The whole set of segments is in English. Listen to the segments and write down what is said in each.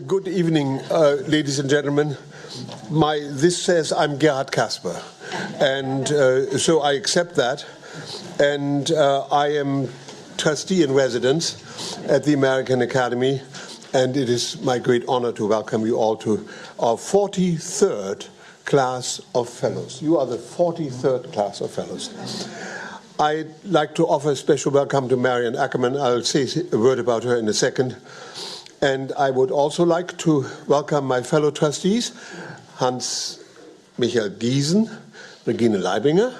Good evening, ladies and gentlemen. This says I'm Gerhard Kasper, and so I accept that. And I am trustee in residence at the American Academy, and it is my great honor to welcome you all to our 43rd class of fellows. You are the 43rd class of fellows. I'd like to offer a special welcome to Marian Ackerman. I'll say a word about her in a second. And I would also like to welcome my fellow trustees, Hans-Michael Giesen, Regine Leibinger,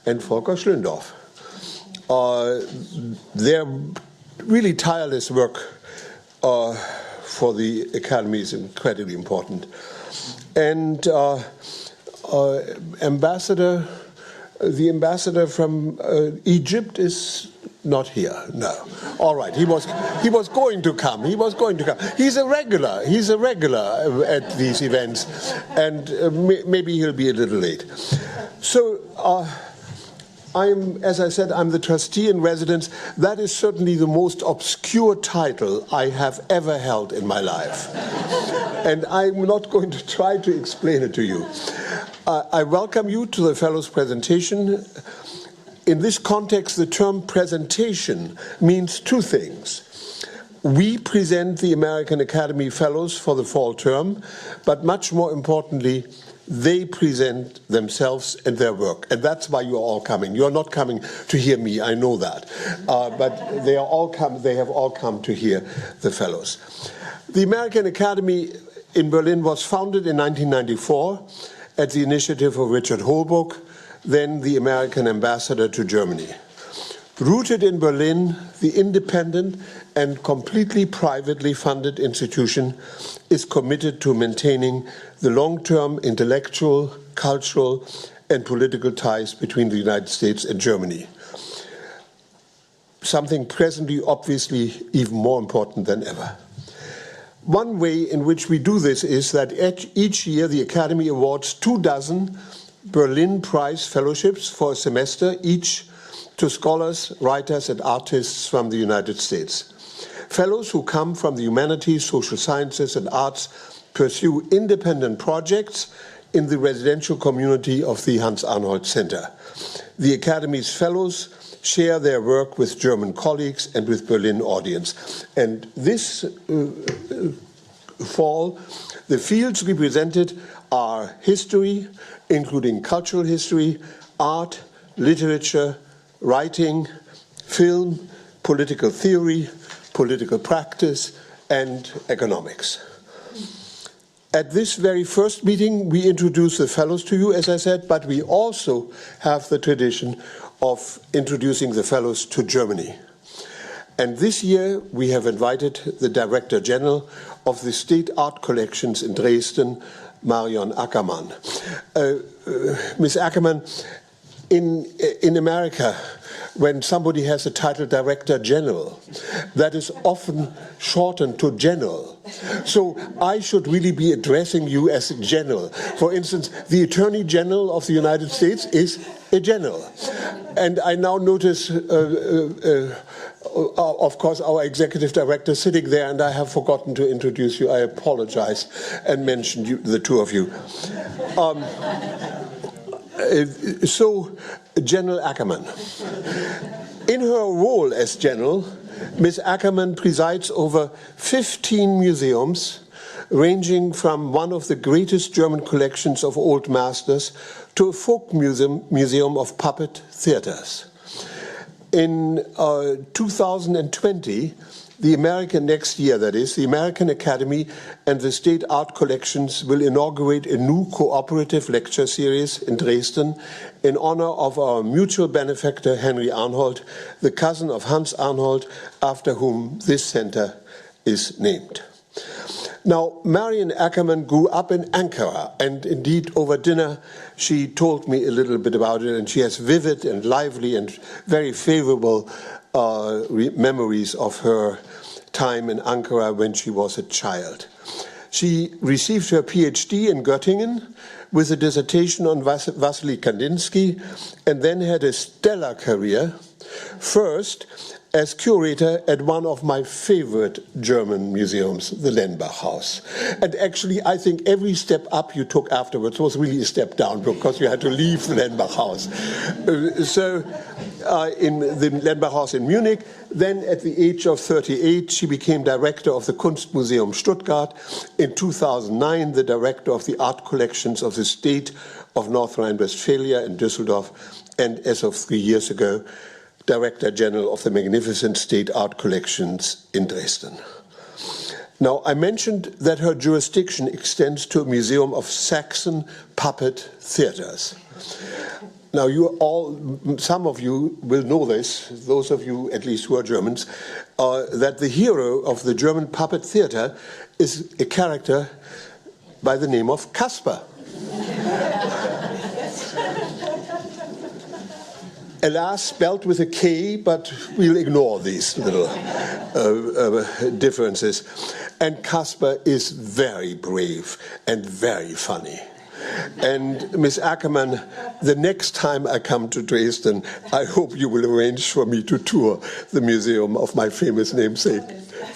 and Volker Schlöndorff. Their really tireless work for the Academy is incredibly important. And the ambassador from Egypt is not here. No. All right. He was going to come. He was going to come. He's a regular. He's a regular at these events, and maybe he'll be a little late. So as I said, I'm the trustee in residence. That is certainly the most obscure title I have ever held in my life, and I'm not going to try to explain it to you. I welcome you to the Fellows' presentation. In this context, the term presentation means two things. We present the American Academy Fellows for the fall term, but much more importantly, they present themselves and their work. And that's why you're all coming. You're not coming to hear me, I know that. But they have all come to hear the Fellows. The American Academy in Berlin was founded in 1994 at the initiative of Richard Holbrooke, then the American ambassador to Germany. Rooted in Berlin, the independent and completely privately funded institution is committed to maintaining the long-term intellectual, cultural, and political ties between the United States and Germany. Something presently obviously even more important than ever. One way in which we do this is that each year the Academy awards 24 Berlin Prize fellowships for a semester, each to scholars, writers, and artists from the United States. Fellows who come from the humanities, social sciences, and arts pursue independent projects in the residential community of the Hans Arnhold Center. The Academy's fellows share their work with German colleagues and with Berlin audience. And this fall, the fields represented are history, including cultural history, art, literature, writing, film, political theory, political practice, and economics. At this very first meeting, we introduce the fellows to you, as I said, but we also have the tradition of introducing the fellows to Germany. And this year, we have invited the Director General of the State Art Collections in Dresden, Marion Ackerman. Ms. Ackerman, in America, when somebody has a title Director General, that is often shortened to General. So I should really be addressing you as a General. For instance, the Attorney General of the United States is a General. And I now notice, of course, our Executive Director sitting there, and I have forgotten to introduce you. I apologize and mention the two of you. So, General Ackerman. In her role as General, Ms. Ackerman presides over 15 museums, ranging from one of the greatest German collections of old masters to a folk museum of puppet theaters. In 2020, the American Academy and the State Art Collections will inaugurate a new cooperative lecture series in Dresden in honor of our mutual benefactor, Henry Arnhold, the cousin of Hans Arnhold, after whom this center is named. Now, Marian Ackerman grew up in Ankara, and indeed over dinner she told me a little bit about it, and she has vivid and lively and very favorable memories of her time in Ankara when she was a child. She received her PhD in Göttingen with a dissertation on Wassily Kandinsky, and then had a stellar career, first as curator at one of my favorite German museums, the Lenbach House. And actually, I think every step up you took afterwards was really a step down because you had to leave the Lenbach House. In the Lenbach House in Munich, then at the age of 38, she became director of the Kunstmuseum Stuttgart. In 2009, the director of the art collections of the state of North Rhine-Westphalia in Düsseldorf, and as of 3 years ago, Director General of the magnificent state art collections in Dresden. Now, I mentioned that her jurisdiction extends to a museum of Saxon puppet theaters. Now, some of you will know this, those of you at least who are Germans, that the hero of the German puppet theater is a character by the name of Kasper. Alas, spelled with a K, but we'll ignore these little differences. And Kasper is very brave and very funny. And Ms. Ackermann, the next time I come to Dresden, I hope you will arrange for me to tour the museum of my famous namesake.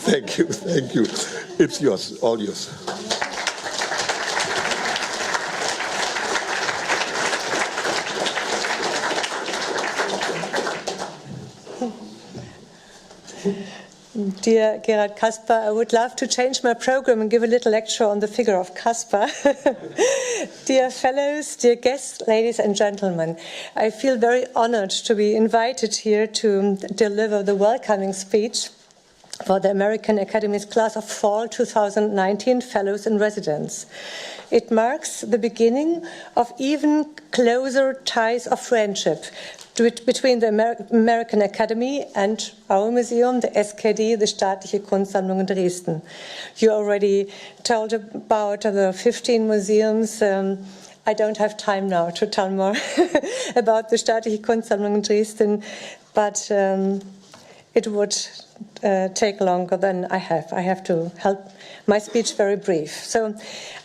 Thank you, thank you. It's yours, all yours. Dear Gerhard Kasper, I would love to change my program and give a little lecture on the figure of Kasper. Dear fellows, dear guests, ladies and gentlemen, I feel very honored to be invited here to deliver the welcoming speech for the American Academy's class of fall 2019 fellows and residents. It marks the beginning of even closer ties of friendship between the American Academy and our museum, the SKD, the Staatliche Kunstsammlung in Dresden. You already told about the 15 museums. I don't have time now to tell more about the Staatliche Kunstsammlung in Dresden, but it would take longer than I have. I have to help my speech very brief. So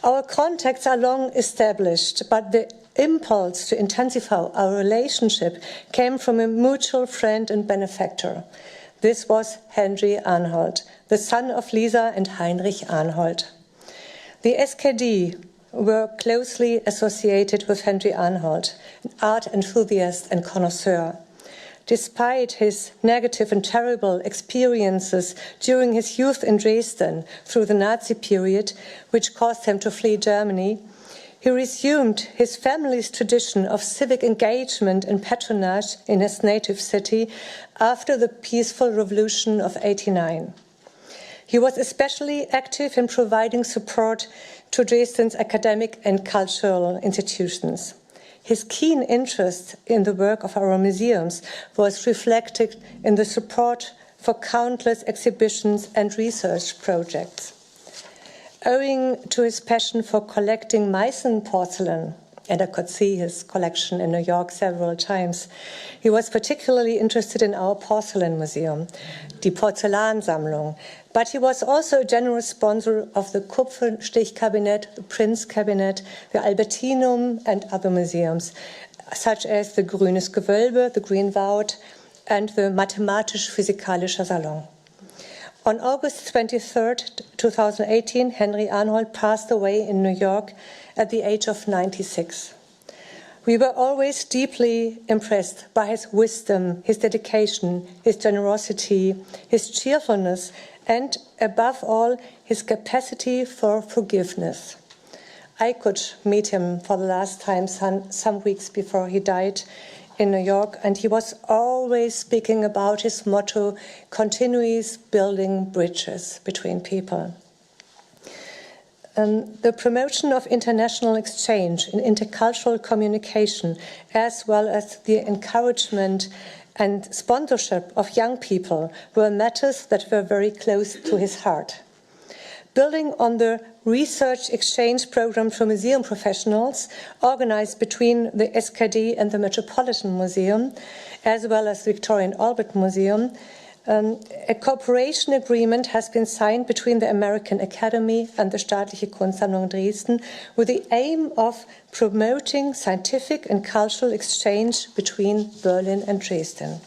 our contacts are long established, but the impulse to intensify our relationship came from a mutual friend and benefactor. This was Henry Arnhold, the son of Lisa and Heinrich Arnhold. The SKD were closely associated with Henry Arnhold, an art enthusiast and connoisseur. Despite his negative and terrible experiences during his youth in Dresden through the Nazi period, which caused him to flee Germany, he resumed his family's tradition of civic engagement and patronage in his native city after the peaceful revolution of '89. He was especially active in providing support to Dresden's academic and cultural institutions. His keen interest in the work of our museums was reflected in the support for countless exhibitions and research projects. Owing to his passion for collecting Meissen porcelain, and I could see his collection in New York several times, he was particularly interested in our porcelain museum, die Porzellansammlung. But he was also a generous sponsor of the Kupferstichkabinett, the Prinzkabinett, the Albertinum, and other museums, such as the Grünes Gewölbe, the Green Vault, and the Mathematisch-Physikalischer Salon. On August 23, 2018, Henry Arnhold passed away in New York at the age of 96. We were always deeply impressed by his wisdom, his dedication, his generosity, his cheerfulness, and above all, his capacity for forgiveness. I could meet him for the last time some weeks before he died in New York, and he was always speaking about his motto, continuous building bridges between people. The promotion of international exchange and intercultural communication, as well as the encouragement and sponsorship of young people, were matters that were very close to his heart. Building on the research exchange program for museum professionals organized between the SKD and the Metropolitan Museum, as well as the Victoria and Albert Museum, a cooperation agreement has been signed between the American Academy and the Staatliche Kunstsammlung Dresden with the aim of promoting scientific and cultural exchange between Berlin and Dresden.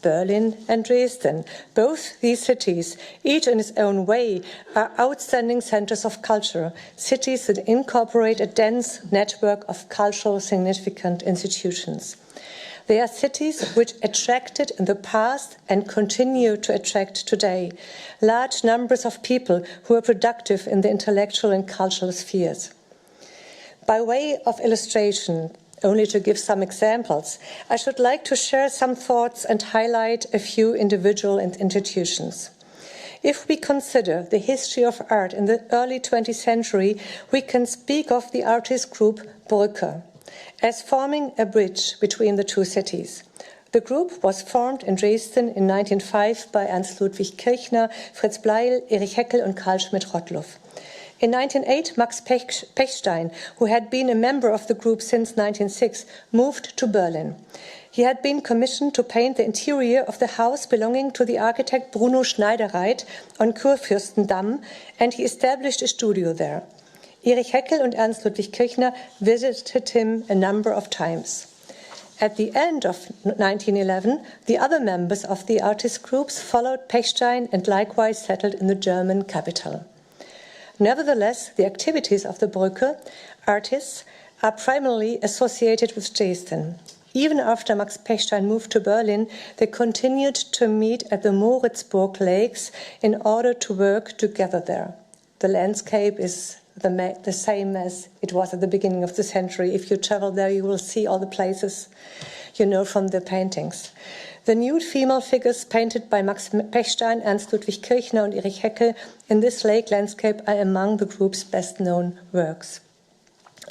Berlin and Dresden. Both these cities, each in its own way, are outstanding centers of culture, cities that incorporate a dense network of cultural significant institutions. They are cities which attracted in the past and continue to attract today large numbers of people who are productive in the intellectual and cultural spheres. By way of illustration, only to give some examples, I should like to share some thoughts and highlight a few individual institutions. If we consider the history of art in the early 20th century, we can speak of the artist group Brücke as forming a bridge between the two cities. The group was formed in Dresden in 1905 by Ernst Ludwig Kirchner, Fritz Bleil, Erich Heckel and Carl Schmidt-Rottluff. In 1908, Max Pechstein, who had been a member of the group since 1906, moved to Berlin. He had been commissioned to paint the interior of the house belonging to the architect Bruno Schneidereit on Kurfürstendamm, and he established a studio there. Erich Heckel and Ernst Ludwig Kirchner visited him a number of times. At the end of 1911, the other members of the artist groups followed Pechstein and likewise settled in the German capital. Nevertheless, the activities of the Brücke artists are primarily associated with Dresden. Even after Max Pechstein moved to Berlin, they continued to meet at the Moritzburg lakes in order to work together there. The landscape is the same as it was at the beginning of the century. If you travel there, you will see all the places you know from the paintings. The nude female figures painted by Max Pechstein, Ernst Ludwig Kirchner and Erich Heckel in this lake landscape are among the group's best-known works.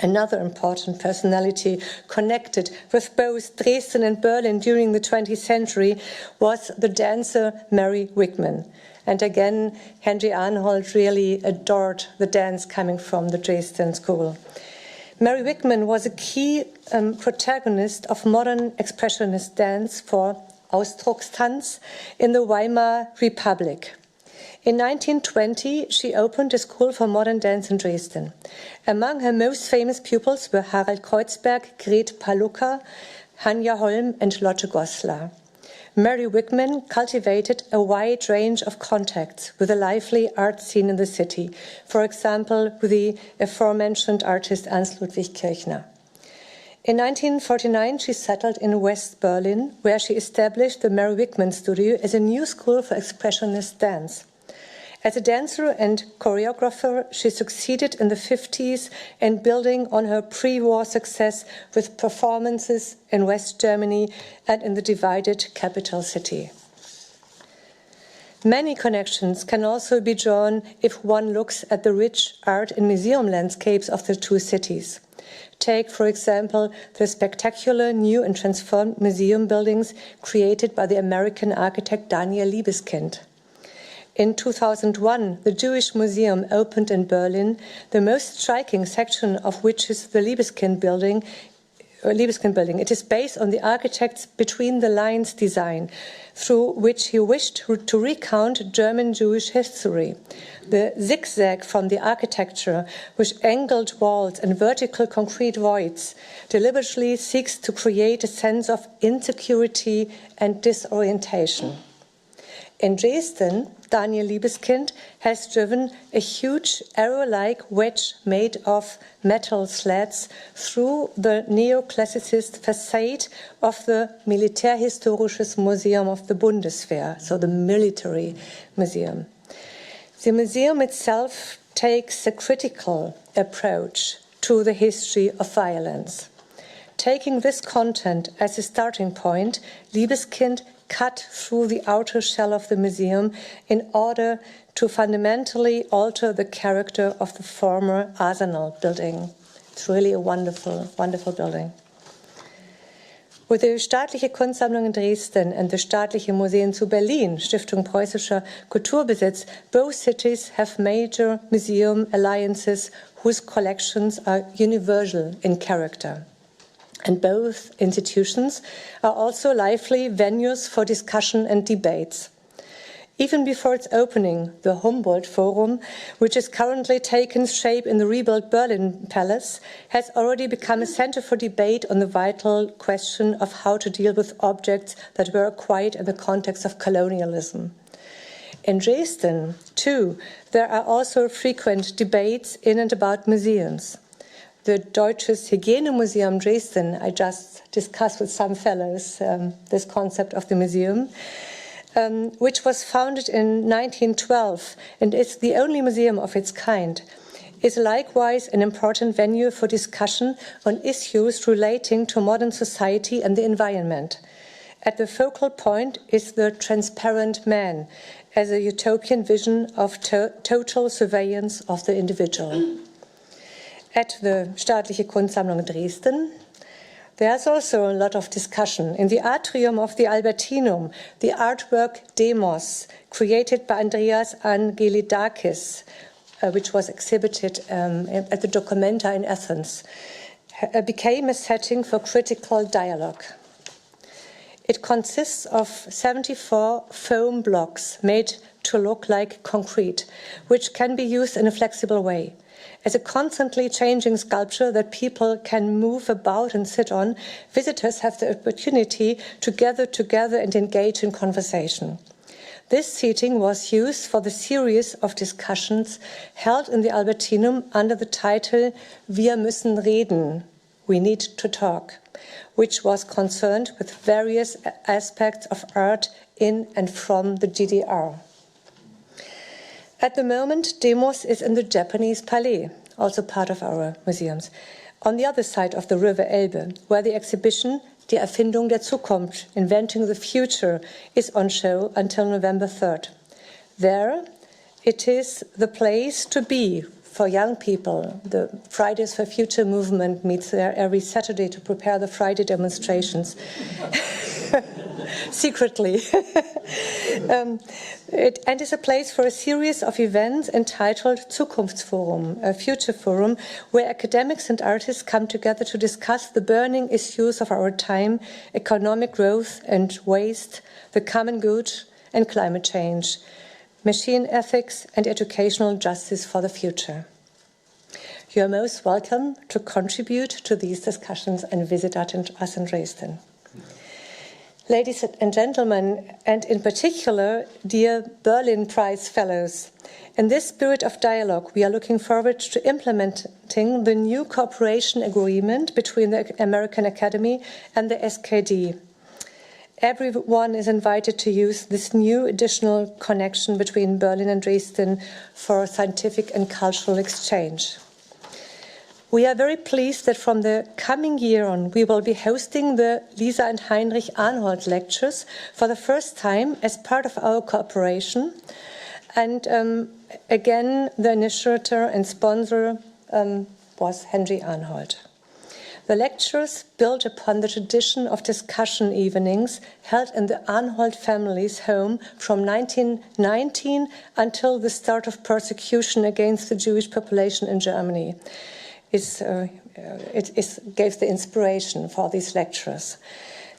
Another important personality connected with both Dresden and Berlin during the 20th century was the dancer Mary Wigman. And again, Henry Arnhold really adored the dance coming from the Dresden school. Mary Wigman was a key protagonist of modern expressionist dance for Ausdruckstanz in the Weimar Republic. In 1920, she opened a school for modern dance in Dresden. Among her most famous pupils were Harald Kreuzberg, Gret Palucca, Hanja Holm and Lotte Goslar. Mary Wigman cultivated a wide range of contacts with the lively art scene in the city, for example, with the aforementioned artist Ernst Ludwig Kirchner. In 1949, she settled in West Berlin, where she established the Mary Wigman Studio as a new school for expressionist dance. As a dancer and choreographer, she succeeded in the 50s in building on her pre-war success with performances in West Germany and in the divided capital city. Many connections can also be drawn if one looks at the rich art and museum landscapes of the two cities. Take, for example, the spectacular new and transformed museum buildings created by the American architect Daniel Libeskind. In 2001, the Jewish Museum opened in Berlin, the most striking section of which is the Libeskind building. It is based on the architect's Between the Lines design, through which he wished to recount German Jewish history. The zigzag from the architecture, with angled walls and vertical concrete voids, deliberately seeks to create a sense of insecurity and disorientation. In Dresden, Daniel Libeskind has driven a huge arrow-like wedge made of metal slats through the neoclassicist facade of the Militärhistorisches Museum of the Bundeswehr, so the military museum. The museum itself takes a critical approach to the history of violence. Taking this content as a starting point, Libeskind cut through the outer shell of the museum in order to fundamentally alter the character of the former Arsenal building. It's really a wonderful, wonderful building. With the Staatliche Kunstsammlung in Dresden and the Staatliche Museen zu Berlin, Stiftung Preußischer Kulturbesitz, both cities have major museum alliances whose collections are universal in character. And both institutions are also lively venues for discussion and debates. Even before its opening, the Humboldt Forum, which is currently taking shape in the rebuilt Berlin Palace, has already become a center for debate on the vital question of how to deal with objects that were acquired in the context of colonialism. In Dresden, too, there are also frequent debates in and about museums. The Deutsches Hygienemuseum Dresden, I just discussed with some fellows this concept of the museum, which was founded in 1912 and is the only museum of its kind, is likewise an important venue for discussion on issues relating to modern society and the environment. At the focal point is the transparent man as a utopian vision of total surveillance of the individual. At the Staatliche Kunstsammlung Dresden, there's also a lot of discussion. In the atrium of the Albertinum, the artwork Demos, created by Andreas Angelidakis, which was exhibited at the Documenta in Athens, became a setting for critical dialogue. It consists of 74 foam blocks made to look like concrete, which can be used in a flexible way. As a constantly changing sculpture that people can move about and sit on, visitors have the opportunity to gather together and engage in conversation. This seating was used for the series of discussions held in the Albertinum under the title Wir müssen reden, we need to talk, which was concerned with various aspects of art in and from the GDR. At the moment, Demos is in the Japanese Palais, also part of our museums, on the other side of the River Elbe, where the exhibition Die Erfindung der Zukunft, Inventing the Future, is on show until November 3rd. There, it is the place to be for young people. The Fridays for Future movement meets there every Saturday to prepare the Friday demonstrations. Secretly. And is a place for a series of events entitled Zukunftsforum, a future forum, where academics and artists come together to discuss the burning issues of our time, economic growth and waste, the common good and climate change, machine ethics and educational justice for the future. You are most welcome to contribute to these discussions and visit us in Dresden. Ladies and gentlemen, and in particular, dear Berlin Prize Fellows, in this spirit of dialogue, we are looking forward to implementing the new cooperation agreement between the American Academy and the SKD. Everyone is invited to use this new additional connection between Berlin and Dresden for scientific and cultural exchange. We are very pleased that from the coming year on, we will be hosting the Lisa and Heinrich Arnold lectures for the first time as part of our cooperation. And again, the initiator and sponsor was Henry Arnold. The lectures built upon the tradition of discussion evenings held in the Arnold family's home from 1919 until the start of persecution against the Jewish population in Germany. It gave the inspiration for these lectures.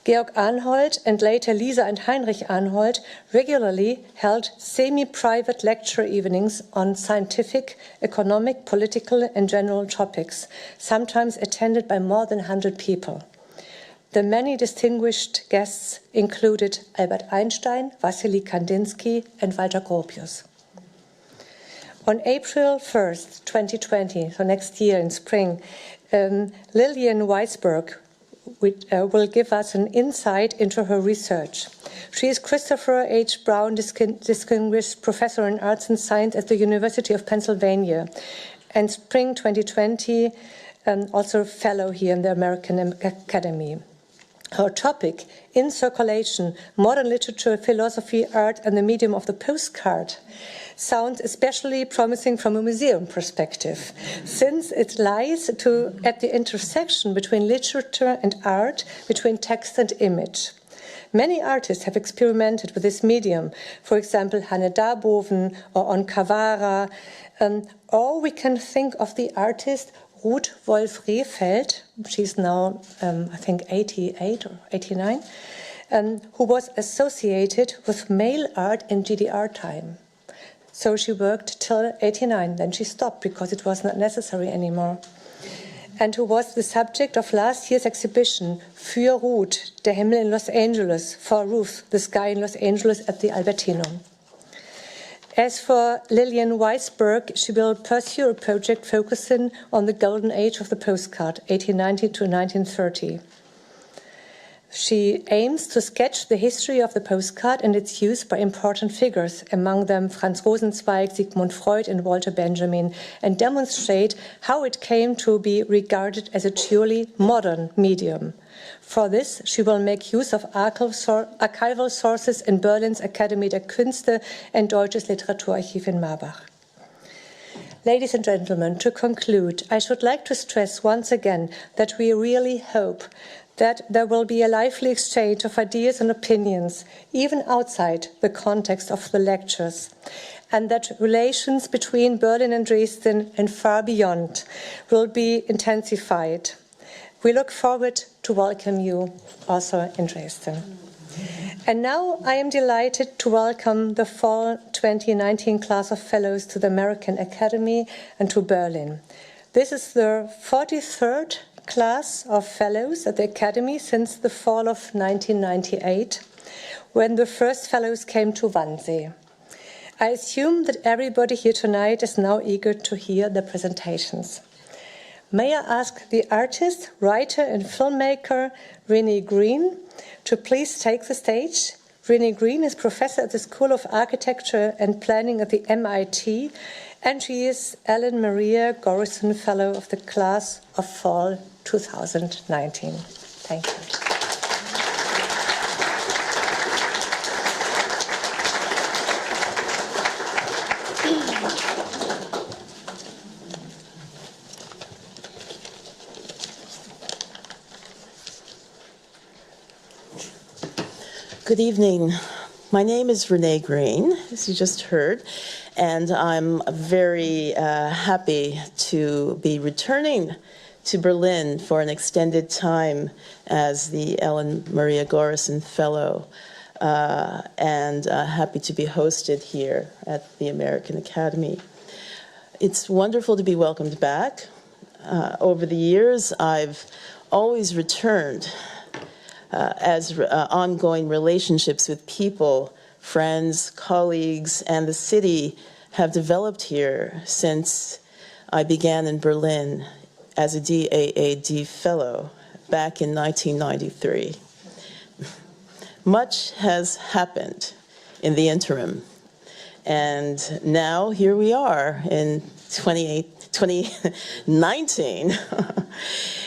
Georg Arnold and later Lisa and Heinrich Arnold regularly held semi-private lecture evenings on scientific, economic, political and general topics, sometimes attended by more than 100 people. The many distinguished guests included Albert Einstein, Wassily Kandinsky and Walter Gropius. On April 1st, 2020, so next year in spring, Lillian Weisberg will give us an insight into her research. She is Christopher H. Brown Distinguished Professor in Arts and Science at the University of Pennsylvania, and spring 2020, also a fellow here in the American Academy. Her topic, In Circulation, Modern Literature, Philosophy, Art and the Medium of the Postcard, sounds especially promising from a museum perspective, since it lies at the intersection between literature and art, between text and image. Many artists have experimented with this medium, for example, Hanne Darboven or On Kawara, or we can think of the artist Ruth Wolf-Rehfeld. She's now, I think, 88 or 89. who was associated with mail art in GDR time. So she worked till 89, then she stopped because it was not necessary anymore. And who was the subject of last year's exhibition, Für Ruth, der Himmel in Los Angeles, for Ruth, the sky in Los Angeles at the Albertino. As for Lillian Weisberg, she will pursue a project focusing on the golden age of the postcard, 1890 to 1930. She aims to sketch the history of the postcard and its use by important figures, among them Franz Rosenzweig, Sigmund Freud, and Walter Benjamin, and demonstrate how it came to be regarded as a truly modern medium. For this, she will make use of archival sources in Berlin's Akademie der Künste and Deutsches Literaturarchiv in Marbach. Ladies and gentlemen, to conclude, I should like to stress once again that we really hope that there will be a lively exchange of ideas and opinions, even outside the context of the lectures, and that relations between Berlin and Dresden and far beyond will be intensified. We look forward to welcome you also in Dresden. And now I am delighted to welcome the fall 2019 class of fellows to the American Academy and to Berlin. This is the 43rd class of fellows at the Academy since the fall of 1998, when the first fellows came to Wannsee. I assume that everybody here tonight is now eager to hear the presentations. May I ask the artist, writer, and filmmaker Renee Green to please take the stage. Renee Green is professor at the School of Architecture and Planning at the MIT, and she is Ellen Maria Gorrison Fellow of the class of fall 2019. Thank you. Good evening. My name is Renee Green, as you just heard, and I'm very happy to be returning to Berlin for an extended time as the Ellen Maria Gorrison Fellow, and happy to be hosted here at the American Academy. It's wonderful to be welcomed back. Over the years, I've always returned as ongoing relationships with people, friends, colleagues, and the city have developed here since I began in Berlin as a DAAD fellow back in 1993. Much has happened in the interim, and now here we are in 2019.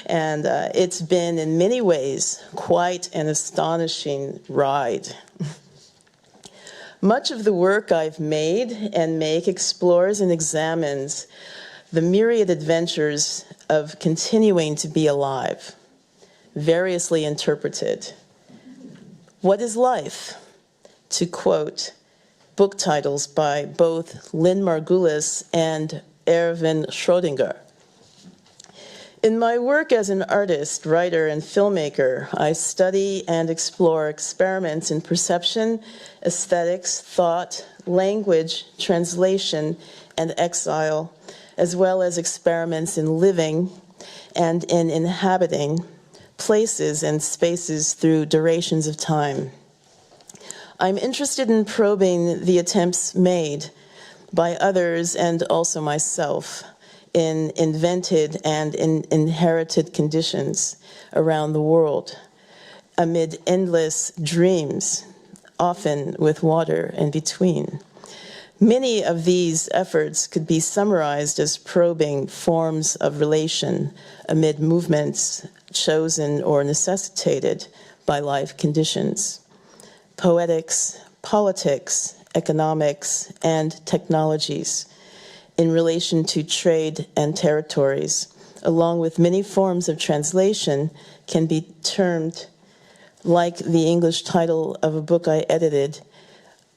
And it's been, in many ways, quite an astonishing ride. Much of the work I've made and make explores and examines the myriad adventures of continuing to be alive, variously interpreted. What is life? To quote book titles by both Lynn Margulis and Erwin Schrödinger. In my work as an artist, writer, and filmmaker, I study and explore experiments in perception, aesthetics, thought, language, translation, and exile, as well as experiments in living and in inhabiting places and spaces through durations of time. I'm interested in probing the attempts made by others and also myself in invented and in inherited conditions around the world, amid endless dreams, often with water in between. Many of these efforts could be summarized as probing forms of relation amid movements chosen or necessitated by life conditions. Poetics, politics, economics, and technologies in relation to trade and territories, along with many forms of translation, can be termed, like the English title of a book I edited,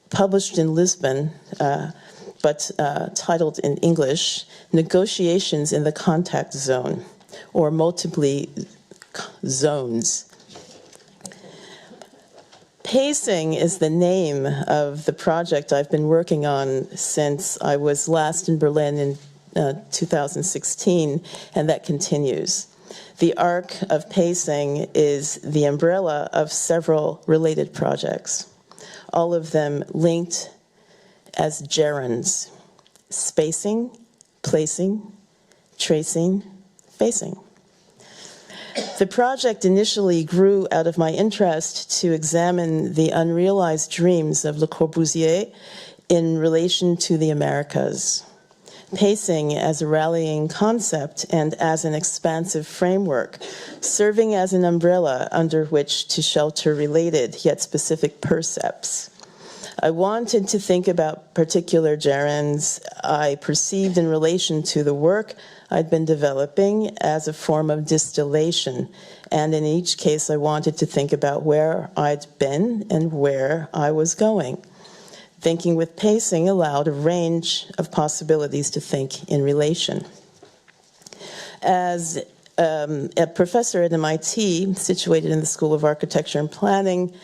published in Lisbon, but titled in English, Negotiations in the Contact Zone, or multiply zones. Pacing is the name of the project I've been working on since I was last in Berlin in 2016, and that continues. The arc of pacing is the umbrella of several related projects, all of them linked as gerunds: spacing, placing, tracing, facing. The project initially grew out of my interest to examine the unrealized dreams of Le Corbusier in relation to the Americas. Pacing as a rallying concept and as an expansive framework, serving as an umbrella under which to shelter related yet specific percepts. I wanted to think about particular gerunds I perceived in relation to the work I'd been developing as a form of distillation, and in each case I wanted to think about where I'd been and where I was going. Thinking with pacing allowed a range of possibilities to think in relation. As a professor at MIT, situated in the School of Architecture and Planning,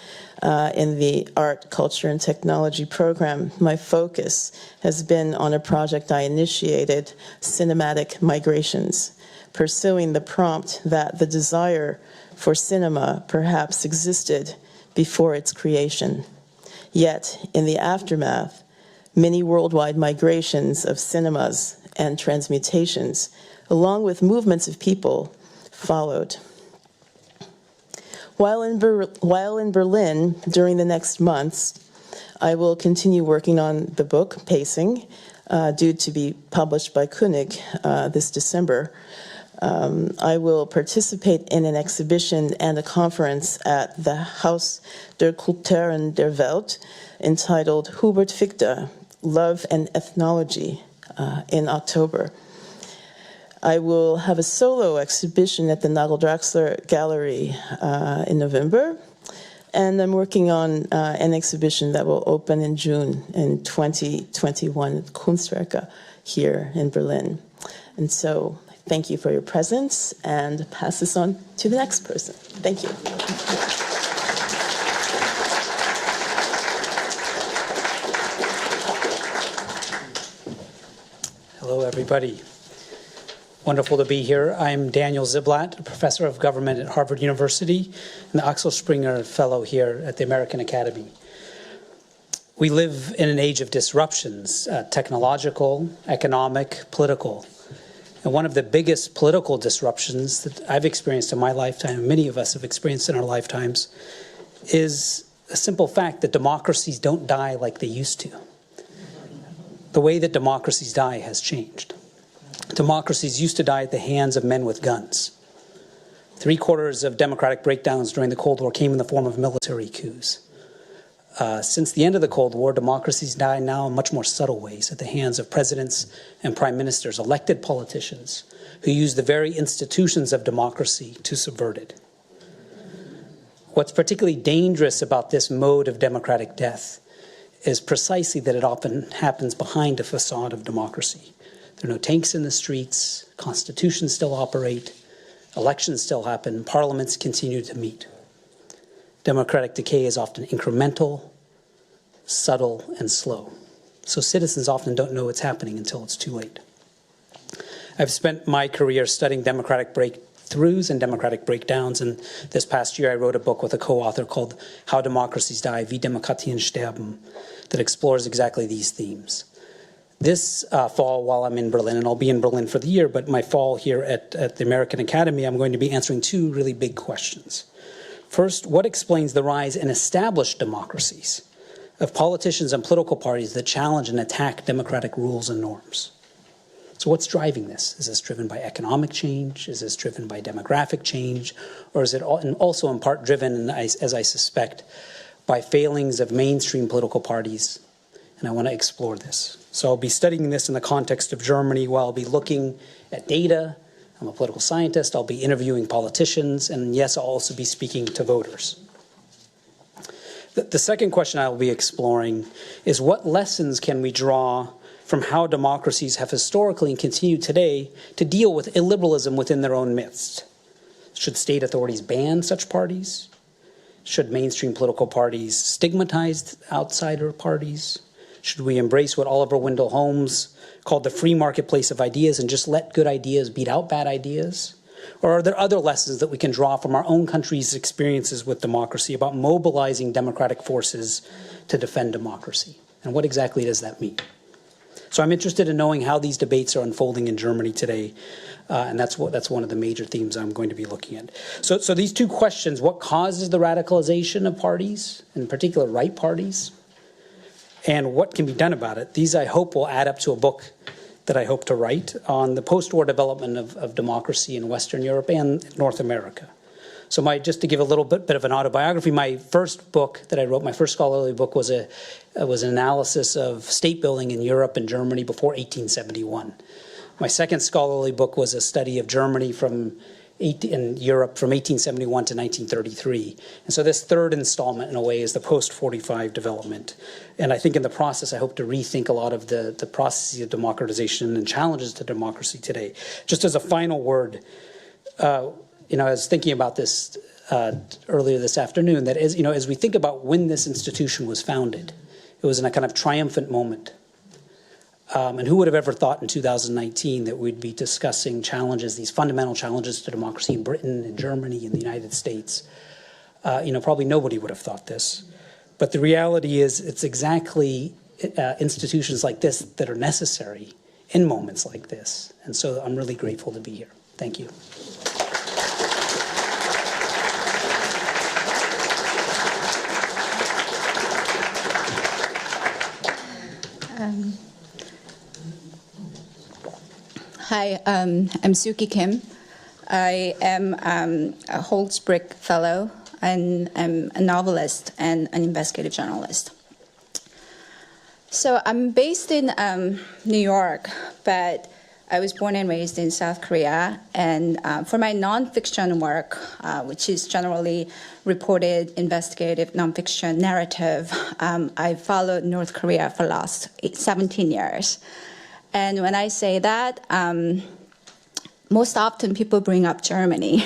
in the Art, Culture, and Technology program, my focus has been on a project I initiated, Cinematic Migrations, pursuing the prompt that the desire for cinema perhaps existed before its creation. Yet, in the aftermath, many worldwide migrations of cinemas and transmutations, along with movements of people, followed. While in Berlin, during the next months, I will continue working on the book, Pacing, due to be published by Koenig this December. I will participate in an exhibition and a conference at the Haus der Kulturen der Welt entitled Hubert Fichte, Love and Ethnology, in October. I will have a solo exhibition at the Nagel Draxler Gallery in November, and I'm working on an exhibition that will open in June in 2021 at Kunstwerke here in Berlin. And so thank you for your presence, and pass this on to the next person. Thank you. Hello, everybody. Wonderful to be here. I'm Daniel Ziblatt, a professor of government at Harvard University and the Axel Springer Fellow here at the American Academy. We live in an age of disruptions, technological, economic, political. And one of the biggest political disruptions that I've experienced in my lifetime, and many of us have experienced in our lifetimes, is a simple fact that democracies don't die like they used to. The way that democracies die has changed. Democracies used to die at the hands of men with guns. 3/4 of democratic breakdowns during the Cold War came in the form of military coups. Since the end of the Cold War, democracies die now in much more subtle ways at the hands of presidents and prime ministers, elected politicians, who use the very institutions of democracy to subvert it. What's particularly dangerous about this mode of democratic death is precisely that it often happens behind a facade of democracy. There are no tanks in the streets, constitutions still operate, elections still happen, parliaments continue to meet. Democratic decay is often incremental, subtle, and slow. So citizens often don't know what's happening until it's too late. I've spent my career studying democratic breakthroughs and democratic breakdowns, and this past year I wrote a book with a co-author called How Democracies Die, Wie Demokratien sterben, that explores exactly these themes. This fall, while I'm in Berlin, and I'll be in Berlin for the year, but my fall here at the American Academy, I'm going to be answering two really big questions. First, what explains the rise in established democracies of politicians and political parties that challenge and attack democratic rules and norms? So what's driving this? Is this driven by economic change? Is this driven by demographic change? Or is it also in part driven, as I suspect, by failings of mainstream political parties? And I want to explore this. So I'll be studying this in the context of Germany, while I'll be looking at data. I'm a political scientist. I'll be interviewing politicians. And yes, I'll also be speaking to voters. The second question I will be exploring is, what lessons can we draw from how democracies have historically and continue today to deal with illiberalism within their own midst? Should state authorities ban such parties? Should mainstream political parties stigmatize outsider parties? Should we embrace what Oliver Wendell Holmes called the free marketplace of ideas and just let good ideas beat out bad ideas? Or are there other lessons that we can draw from our own country's experiences with democracy about mobilizing democratic forces to defend democracy? And what exactly does that mean? So I'm interested in knowing how these debates are unfolding in Germany today, and that's one of the major themes I'm going to be looking at. So these two questions: what causes the radicalization of parties, in particular right parties, and what can be done about it? These, I hope, will add up to a book that I hope to write on the post-war development of democracy in Western Europe and North America. So just to give a little bit of an autobiography, my first book that I wrote, my first scholarly book, was an analysis of state building in Europe and Germany before 1871. My second scholarly book was a study of Germany in Europe from 1871 to 1933. And so this third installment, in a way, is the post-45 development. And I think in the process, I hope to rethink a lot of the processes of democratization and challenges to democracy today. Just as a final word, I was thinking about this earlier this afternoon, that as we think about when this institution was founded, it was in a kind of triumphant moment. And who would have ever thought in 2019 that we'd be discussing challenges, these fundamental challenges to democracy in Britain and Germany and the United States? Probably nobody would have thought this. But the reality is it's exactly institutions like this that are necessary in moments like this. And so I'm really grateful to be here. Thank you. Hi, I'm Suki Kim. I am a Holtzbrinck Fellow, and I'm a novelist and an investigative journalist. So I'm based in New York, but I was born and raised in South Korea. And for my nonfiction work, which is generally reported investigative nonfiction narrative, I followed North Korea for the last 17 years. And when I say that, most often people bring up Germany.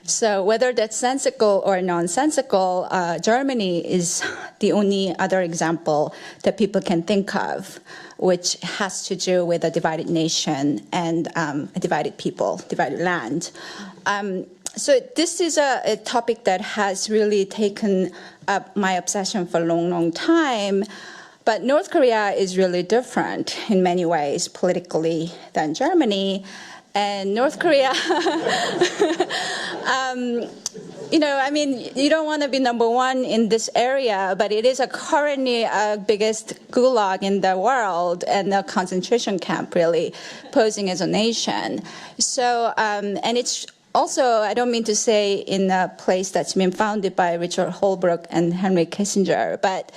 So whether that's sensical or nonsensical, Germany is the only other example that people can think of, which has to do with a divided nation and a divided people, divided land. So this is a topic that has really taken up my obsession for a long, long time. But North Korea is really different in many ways politically than Germany. And North Korea, you don't want to be number one in this area, but it is currently biggest gulag in the world and a concentration camp, really, posing as a nation. So, and it's also, I don't mean to say in a place that's been founded by Richard Holbrooke and Henry Kissinger, but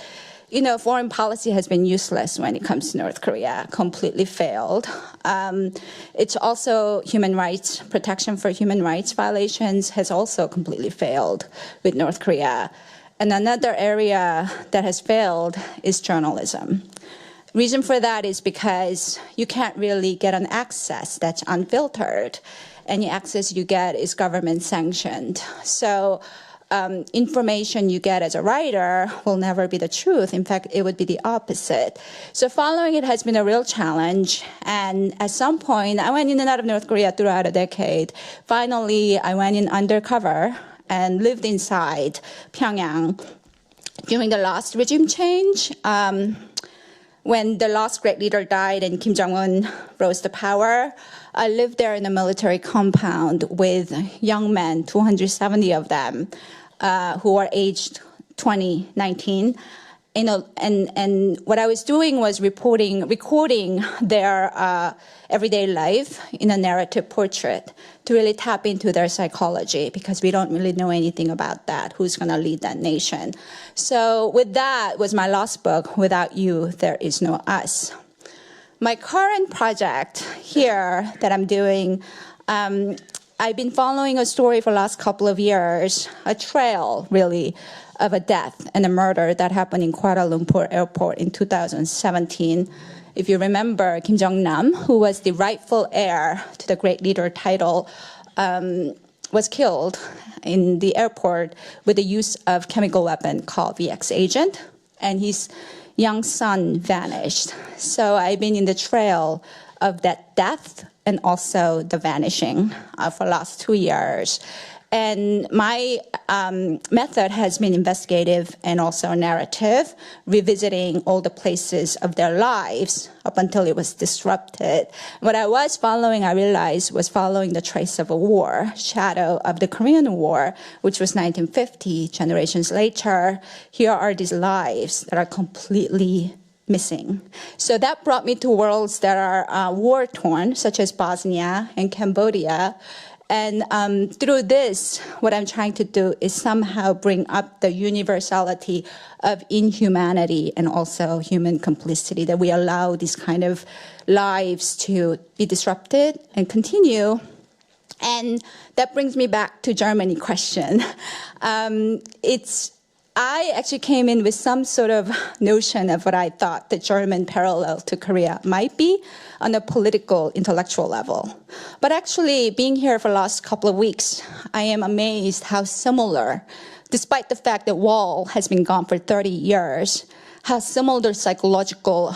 foreign policy has been useless when it comes to North Korea, completely failed. It's also human rights, protection for human rights violations has also completely failed with North Korea. And another area that has failed is journalism. Reason for that is because you can't really get an access that's unfiltered. Any access you get is government sanctioned. So information you get as a writer will never be the truth. In fact, it would be the opposite. So following it has been a real challenge. And at some point, I went in and out of North Korea throughout a decade. Finally, I went in undercover and lived inside Pyongyang during the last regime change. When the last great leader died and Kim Jong-un rose to power, I lived there in a military compound with young men, 270 of them, who are aged 20, 19. And what I was doing was recording their everyday life in a narrative portrait to really tap into their psychology, because we don't really know anything about that, who's going to lead that nation. So with that was my last book, Without You, There Is No Us. My current project here that I'm doing, I've been following a story for the last couple of years, a trail, really, of a death and a murder that happened in Kuala Lumpur Airport in 2017. If you remember, Kim Jong-nam, who was the rightful heir to the Great Leader title, was killed in the airport with the use of chemical weapon called VX agent, and his young son vanished. So I've been in the trail of that death and also the vanishing for the last 2 years. And my method has been investigative and also narrative, revisiting all the places of their lives up until it was disrupted. What I was following, I realized, was following the trace of a war, shadow of the Korean War, which was 1950. Generations later, here are these lives that are completely missing. So that brought me to worlds that are war-torn, such as Bosnia and Cambodia. And through this, what I'm trying to do is somehow bring up the universality of inhumanity and also human complicity, that we allow these kind of lives to be disrupted and continue. And that brings me back to Germany question. I actually came in with some sort of notion of what I thought the German parallel to Korea might be on a political, intellectual level. But actually, being here for the last couple of weeks, I am amazed how similar, despite the fact that wall has been gone for 30 years, how similar psychological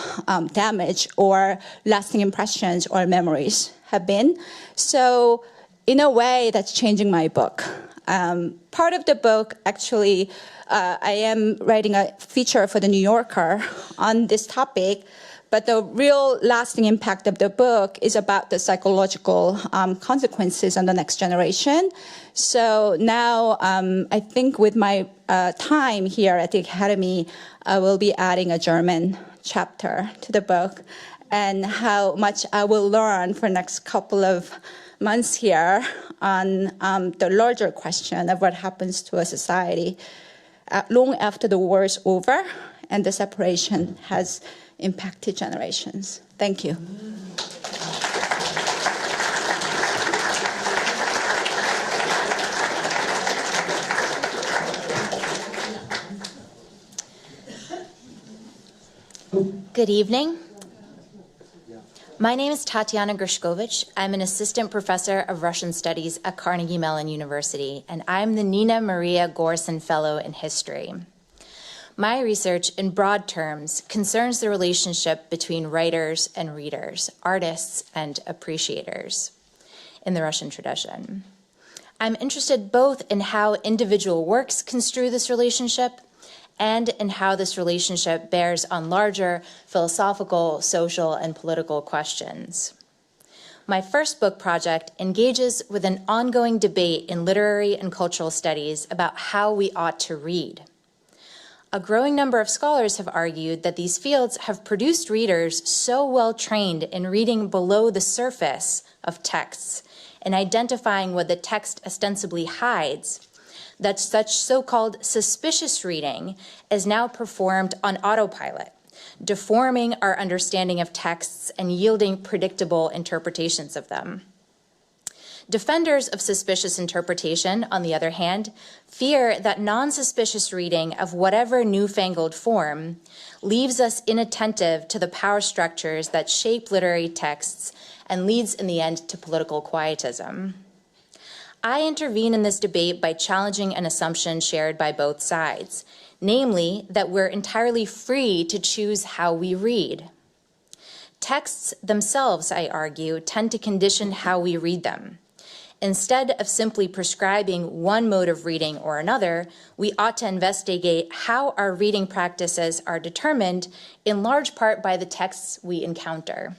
damage or lasting impressions or memories have been. So in a way, that's changing my book. Part of the book, actually, I am writing a feature for The New Yorker on this topic, but the real lasting impact of the book is about the psychological consequences on the next generation. So now I think with my time here at the Academy, I will be adding a German chapter to the book, and how much I will learn for the next couple of months here on the larger question of what happens to a society long after the war is over and the separation has impacted generations. Thank you. Good evening. My name is Tatiana Grishkovich. I'm an assistant professor of Russian studies at Carnegie Mellon University, and I'm the Nina Maria Gorson Fellow in History. My research, in broad terms, concerns the relationship between writers and readers, artists and appreciators in the Russian tradition. I'm interested both in how individual works construe this relationship and in how this relationship bears on larger philosophical, social, and political questions. My first book project engages with an ongoing debate in literary and cultural studies about how we ought to read. A growing number of scholars have argued that these fields have produced readers so well trained in reading below the surface of texts and identifying what the text ostensibly hides, that such so-called suspicious reading is now performed on autopilot, deforming our understanding of texts and yielding predictable interpretations of them. Defenders of suspicious interpretation, on the other hand, fear that non-suspicious reading of whatever newfangled form leaves us inattentive to the power structures that shape literary texts and leads in the end to political quietism. I intervene in this debate by challenging an assumption shared by both sides, namely that we're entirely free to choose how we read. Texts themselves, I argue, tend to condition how we read them. Instead of simply prescribing one mode of reading or another, we ought to investigate how our reading practices are determined in large part by the texts we encounter.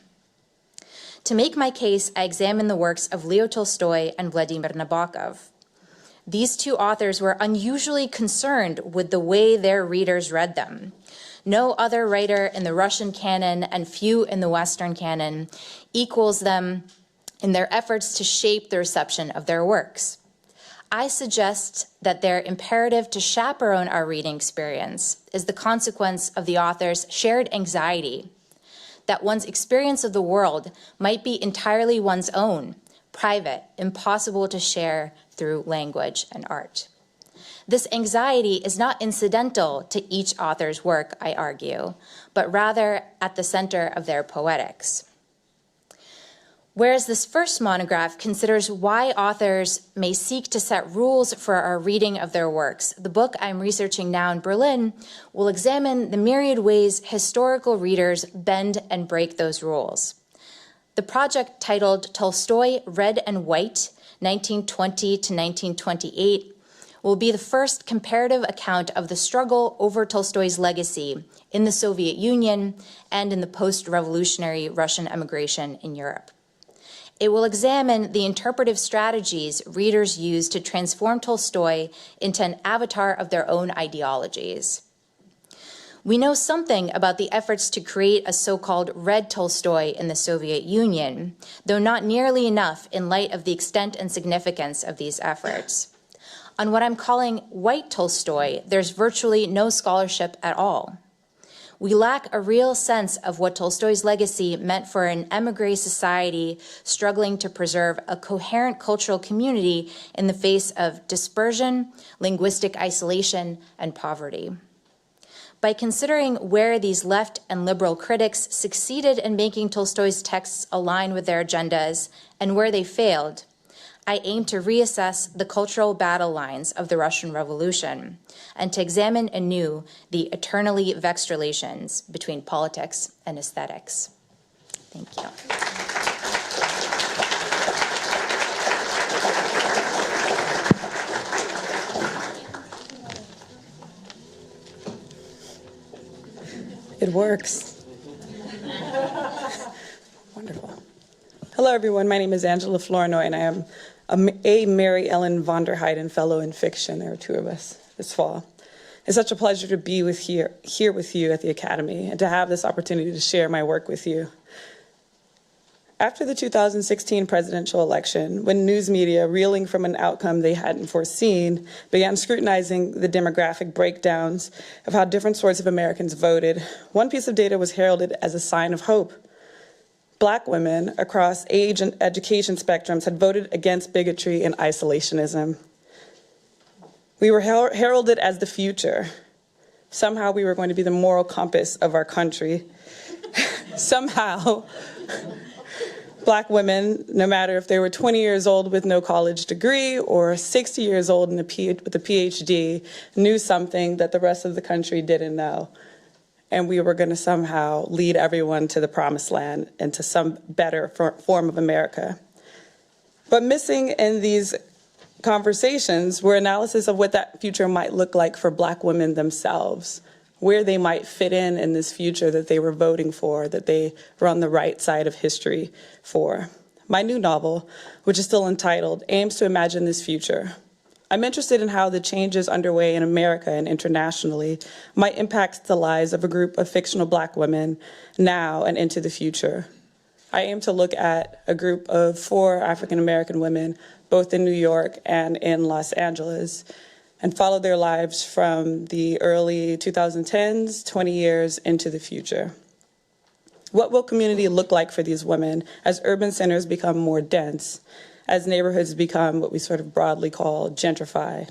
To make my case, I examine the works of Leo Tolstoy and Vladimir Nabokov. These two authors were unusually concerned with the way their readers read them. No other writer in the Russian canon and few in the Western canon equals them in their efforts to shape the reception of their works. I suggest that their imperative to chaperone our reading experience is the consequence of the author's shared anxiety that one's experience of the world might be entirely one's own, private, impossible to share through language and art. This anxiety is not incidental to each author's work, I argue, but rather at the center of their poetics. Whereas this first monograph considers why authors may seek to set rules for our reading of their works, the book I'm researching now in Berlin will examine the myriad ways historical readers bend and break those rules. The project, titled Tolstoy, Red and White, 1920 to 1928, will be the first comparative account of the struggle over Tolstoy's legacy in the Soviet Union and in the post-revolutionary Russian emigration in Europe. It will examine the interpretive strategies readers use to transform Tolstoy into an avatar of their own ideologies. We know something about the efforts to create a so-called Red Tolstoy in the Soviet Union, though not nearly enough in light of the extent and significance of these efforts. On what I'm calling White Tolstoy, there's virtually no scholarship at all. We lack a real sense of what Tolstoy's legacy meant for an émigré society struggling to preserve a coherent cultural community in the face of dispersion, linguistic isolation, and poverty. By considering where these left and liberal critics succeeded in making Tolstoy's texts align with their agendas and where they failed, I aim to reassess the cultural battle lines of the Russian Revolution and to examine anew the eternally vexed relations between politics and aesthetics. Thank you. It works. Wonderful. Hello, everyone. My name is Angela Flournoy, and I am a Mary Ellen von der Heyden Fellow in Fiction. There are two of us this fall. It's such a pleasure to be here with you at the Academy and to have this opportunity to share my work with you. After the 2016 presidential election, when news media, reeling from an outcome they hadn't foreseen, began scrutinizing the demographic breakdowns of how different sorts of Americans voted, one piece of data was heralded as a sign of hope. Black women across age and education spectrums had voted against bigotry and isolationism. We were heralded as the future. Somehow we were going to be the moral compass of our country. Somehow, Black women, no matter if they were 20 years old with no college degree or 60 years old with a PhD, knew something that the rest of the country didn't know. And we were going to somehow lead everyone to the promised land and to some better form of America. But missing in these conversations were analysis of what that future might look like for Black women themselves, where they might fit in this future that they were voting for, that they were on the right side of history for. My new novel, which is still entitled, aims to imagine this future. I'm interested in how the changes underway in America and internationally might impact the lives of a group of fictional Black women now and into the future. I aim to look at a group of 4 African-American women, both in New York and in Los Angeles, and follow their lives from the early 2010s, 20 years into the future. What will community look like for these women as urban centers become more dense, as neighborhoods become what we sort of broadly call gentrified?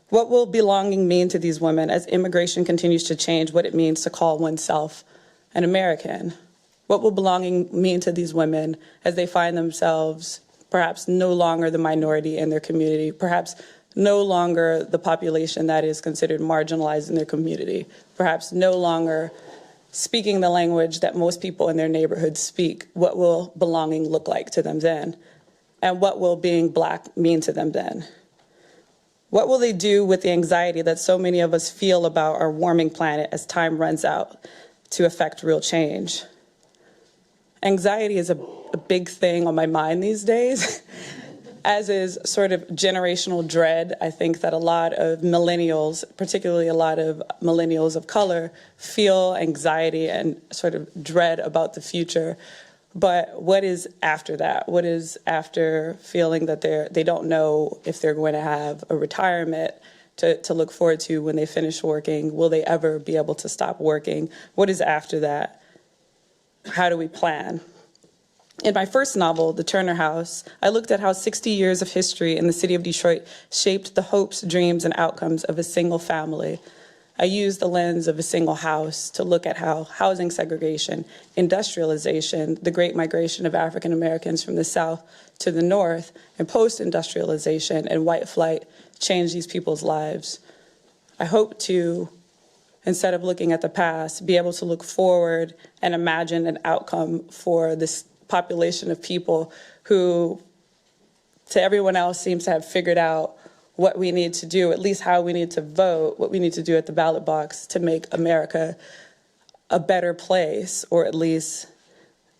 What will belonging mean to these women as immigration continues to change what it means to call oneself an American? What will belonging mean to these women as they find themselves perhaps no longer the minority in their community, perhaps no longer the population that is considered marginalized in their community, perhaps no longer speaking the language that most people in their neighborhoods speak? What will belonging look like to them then? And what will being Black mean to them then? What will they do with the anxiety that so many of us feel about our warming planet as time runs out to affect real change? Anxiety is a big thing on my mind these days, as is sort of generational dread. I think that a lot of millennials, particularly a lot of millennials of color, feel anxiety and sort of dread about the future. But what is after that? What is after feeling that they don't know if they're going to have a retirement to look forward to when they finish working? Will they ever be able to stop working? What is after that? How do we plan? In my first novel, The Turner House, I looked at how 60 years of history in the city of Detroit shaped the hopes, dreams, and outcomes of a single family. I use the lens of a single house to look at how housing segregation, industrialization, the great migration of African Americans from the South to the North, and post-industrialization and white flight change these people's lives. I hope to, instead of looking at the past, be able to look forward and imagine an outcome for this population of people who, to everyone else, seems to have figured out what we need to do, at least how we need to vote, what we need to do at the ballot box to make America a better place, or at least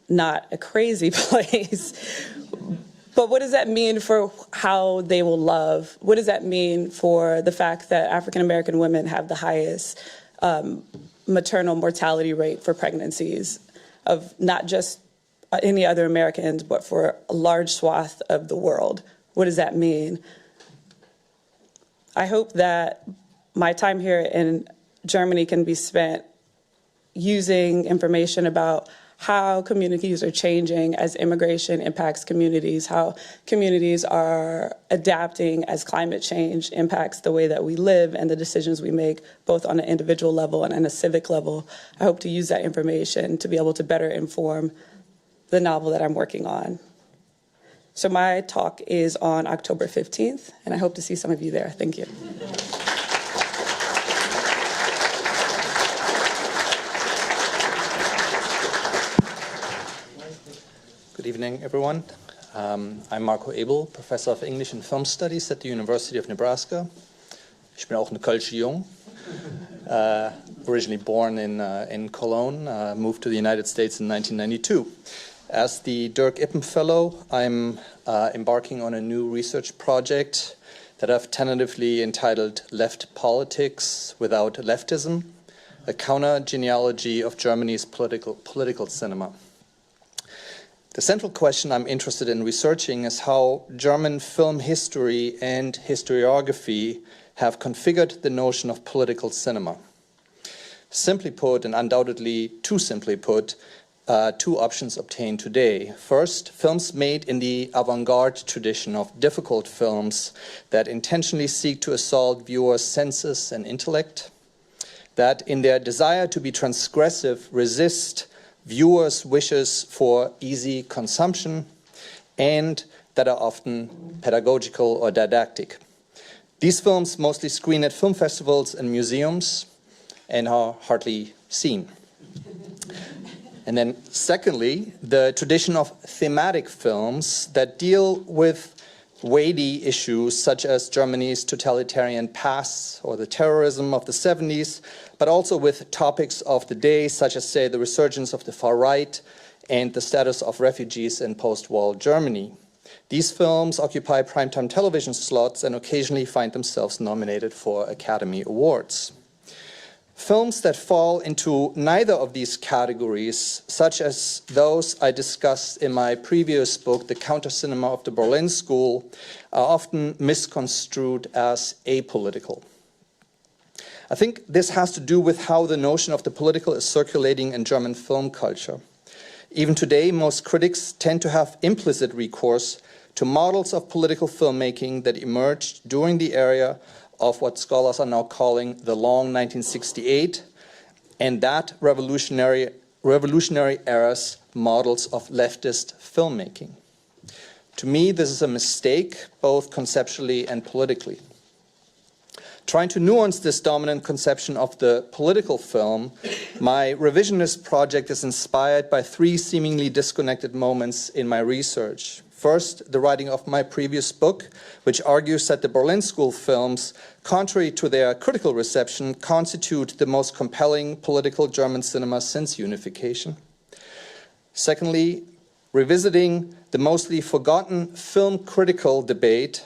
not a crazy place. But what does that mean for how they will love? What does that mean for the fact that African American women have the highest maternal mortality rate for pregnancies of not just any other Americans, but for a large swath of the world? What does that mean? I hope that my time here in Germany can be spent using information about how communities are changing as immigration impacts communities, how communities are adapting as climate change impacts the way that we live and the decisions we make, both on an individual level and on a civic level. I hope to use that information to be able to better inform the novel that I'm working on. So my talk is on October 15th, and I hope to see some of you there. Thank you. Good evening, everyone. I'm Marco Ebel, Professor of English and Film Studies at the University of Nebraska. Ich bin auch eine Kölsche Jung. Originally born in Cologne, moved to the United States in 1992. As the Dirk Ippen Fellow, I'm embarking on a new research project that I've tentatively entitled Left Politics Without Leftism, a counter-genealogy of Germany's political cinema. The central question I'm interested in researching is how German film history and historiography have configured the notion of political cinema. Simply put, and undoubtedly too simply put, two options obtained today. First, films made in the avant-garde tradition of difficult films that intentionally seek to assault viewers' senses and intellect, that in their desire to be transgressive resist viewers' wishes for easy consumption, and that are often pedagogical or didactic. These films mostly screen at film festivals and museums and are hardly seen. And then secondly, the tradition of thematic films that deal with weighty issues such as Germany's totalitarian past or the terrorism of the 70s, but also with topics of the day such as, say, the resurgence of the far right and the status of refugees in post-war Germany. These films occupy primetime television slots and occasionally find themselves nominated for Academy Awards. Films that fall into neither of these categories, such as those I discussed in my previous book, The Counter-Cinema of the Berlin School, are often misconstrued as apolitical. I think this has to do with how the notion of the political is circulating in German film culture. Even today, most critics tend to have implicit recourse to models of political filmmaking that emerged during the era of what scholars are now calling the long 1968, and that revolutionary era's models of leftist filmmaking. To me, this is a mistake, both conceptually and politically. Trying to nuance this dominant conception of the political film, my revisionist project is inspired by three seemingly disconnected moments in my research. First, the writing of my previous book, which argues that the Berlin School films, contrary to their critical reception, constitute the most compelling political German cinema since unification. Secondly, revisiting the mostly forgotten film critical debate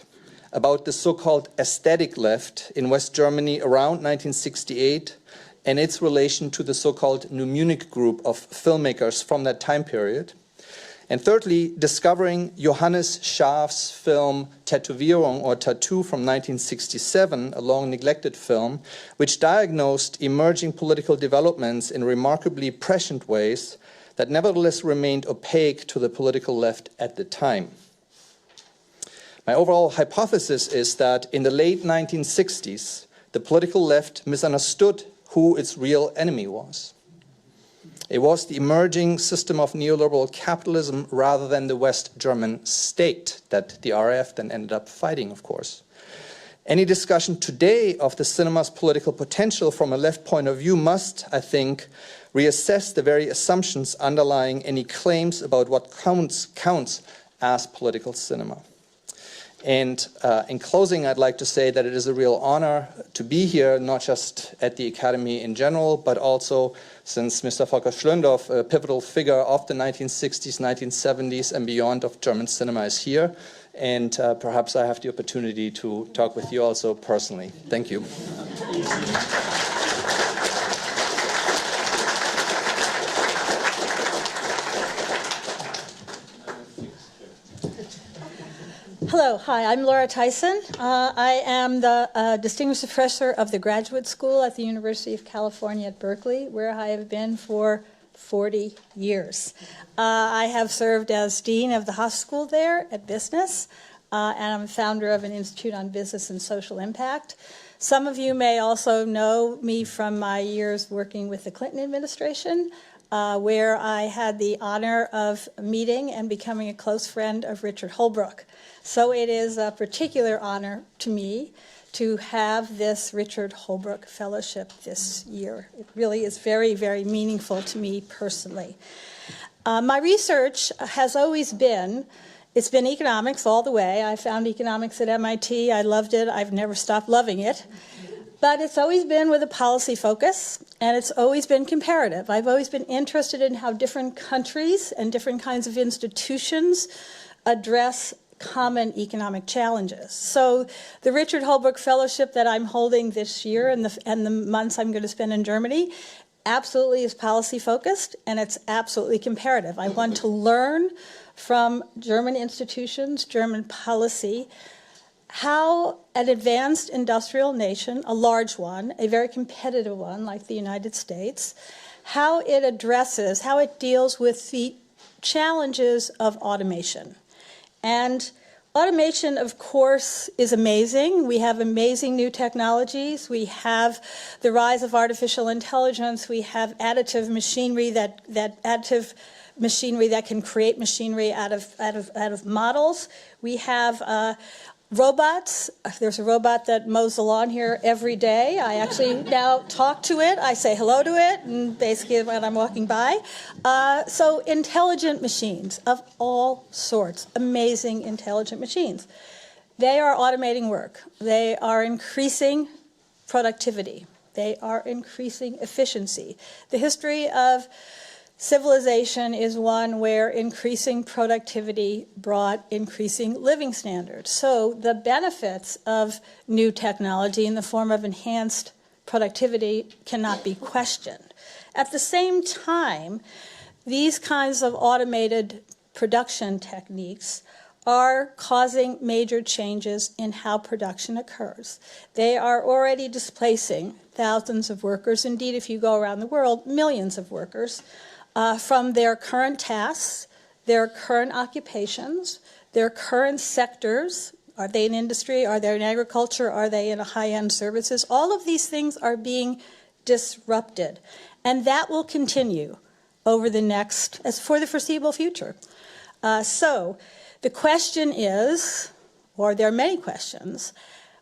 about the so-called aesthetic left in West Germany around 1968 and its relation to the so-called New Munich group of filmmakers from that time period. And thirdly, discovering Johannes Schaaf's film Tätowierung or Tattoo from 1967, a long-neglected film, which diagnosed emerging political developments in remarkably prescient ways that nevertheless remained opaque to the political left at the time. My overall hypothesis is that in the late 1960s, the political left misunderstood who its real enemy was. It was the emerging system of neoliberal capitalism rather than the West German state that the RAF then ended up fighting, of course. Any discussion today of the cinema's political potential from a left point of view must, I think, reassess the very assumptions underlying any claims about what counts as political cinema. And in closing, I'd like to say that it is a real honor to be here, not just at the Academy in general, but also since Mr. Volker Schlöndorff, a pivotal figure of the 1960s, 1970s, and beyond of German cinema, is here. And perhaps I have the opportunity to talk with you also personally. Thank you. Hello, hi, I'm Laura Tyson. I am the Distinguished Professor of the Graduate School at the University of California at Berkeley, where I have been for 40 years. I have served as Dean of the Haas School there at Business, and I'm founder of an Institute on Business and Social Impact. Some of you may also know me from my years working with the Clinton administration, where I had the honor of meeting and becoming a close friend of Richard Holbrooke. So it is a particular honor to me to have this Richard Holbrooke Fellowship this year. It really is very, very meaningful to me personally. My research has always been, it's been economics all the way. I found economics at MIT. I loved it. I've never stopped loving it. But it's always been with a policy focus, and it's always been comparative. I've always been interested in how different countries and different kinds of institutions address common economic challenges. So the Richard Holbrooke Fellowship that I'm holding this year and the months I'm going to spend in Germany absolutely is policy focused, and it's absolutely comparative. I want to learn from German institutions, German policy, how an advanced industrial nation, a large one, a very competitive one like the United States, how it addresses, how it deals with the challenges of automation. And automation, of course, is amazing. We have amazing new technologies. We have the rise of artificial intelligence. We have additive machinery that can create machinery out of models. We have robots. There's a robot that mows the lawn here every day. I actually now talk to it. I say hello to it, and basically when I'm walking by. So intelligent machines of all sorts, amazing intelligent machines. They are automating work. They are increasing productivity. They are increasing efficiency. The history of civilization is one where increasing productivity brought increasing living standards. So the benefits of new technology in the form of enhanced productivity cannot be questioned. At the same time, these kinds of automated production techniques are causing major changes in how production occurs. They are already displacing thousands of workers. Indeed, if you go around the world, millions of workers from their current tasks, their current occupations, their current sectors. Are they in industry? Are they in agriculture? Are they in high-end services? All of these things are being disrupted. And that will continue over the next, as for the foreseeable future. So the question is, or there are many questions,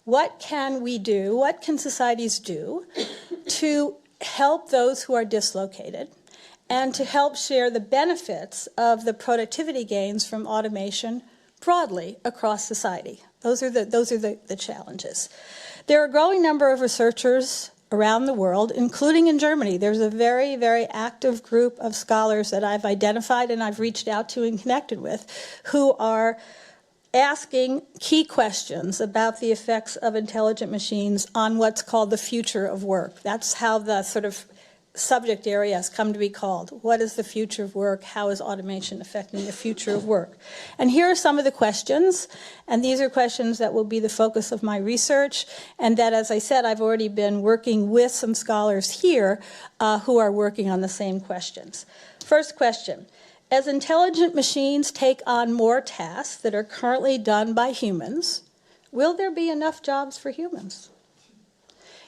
what can we do, what can societies do to help those who are dislocated, and to help share the benefits of the productivity gains from automation broadly across society? Those are the challenges. There are a growing number of researchers around the world, including in Germany. There's a very, very active group of scholars that I've identified and I've reached out to and connected with, who are asking key questions about the effects of intelligent machines on what's called the future of work. That's how the sort of subject area has come to be called. What is the future of work? How is automation affecting the future of work? And here are some of the questions, and these are questions that will be the focus of my research, and that, as I said, I've already been working with some scholars here who are working on the same questions. First question: as intelligent machines take on more tasks that are currently done by humans, will there be enough jobs for humans?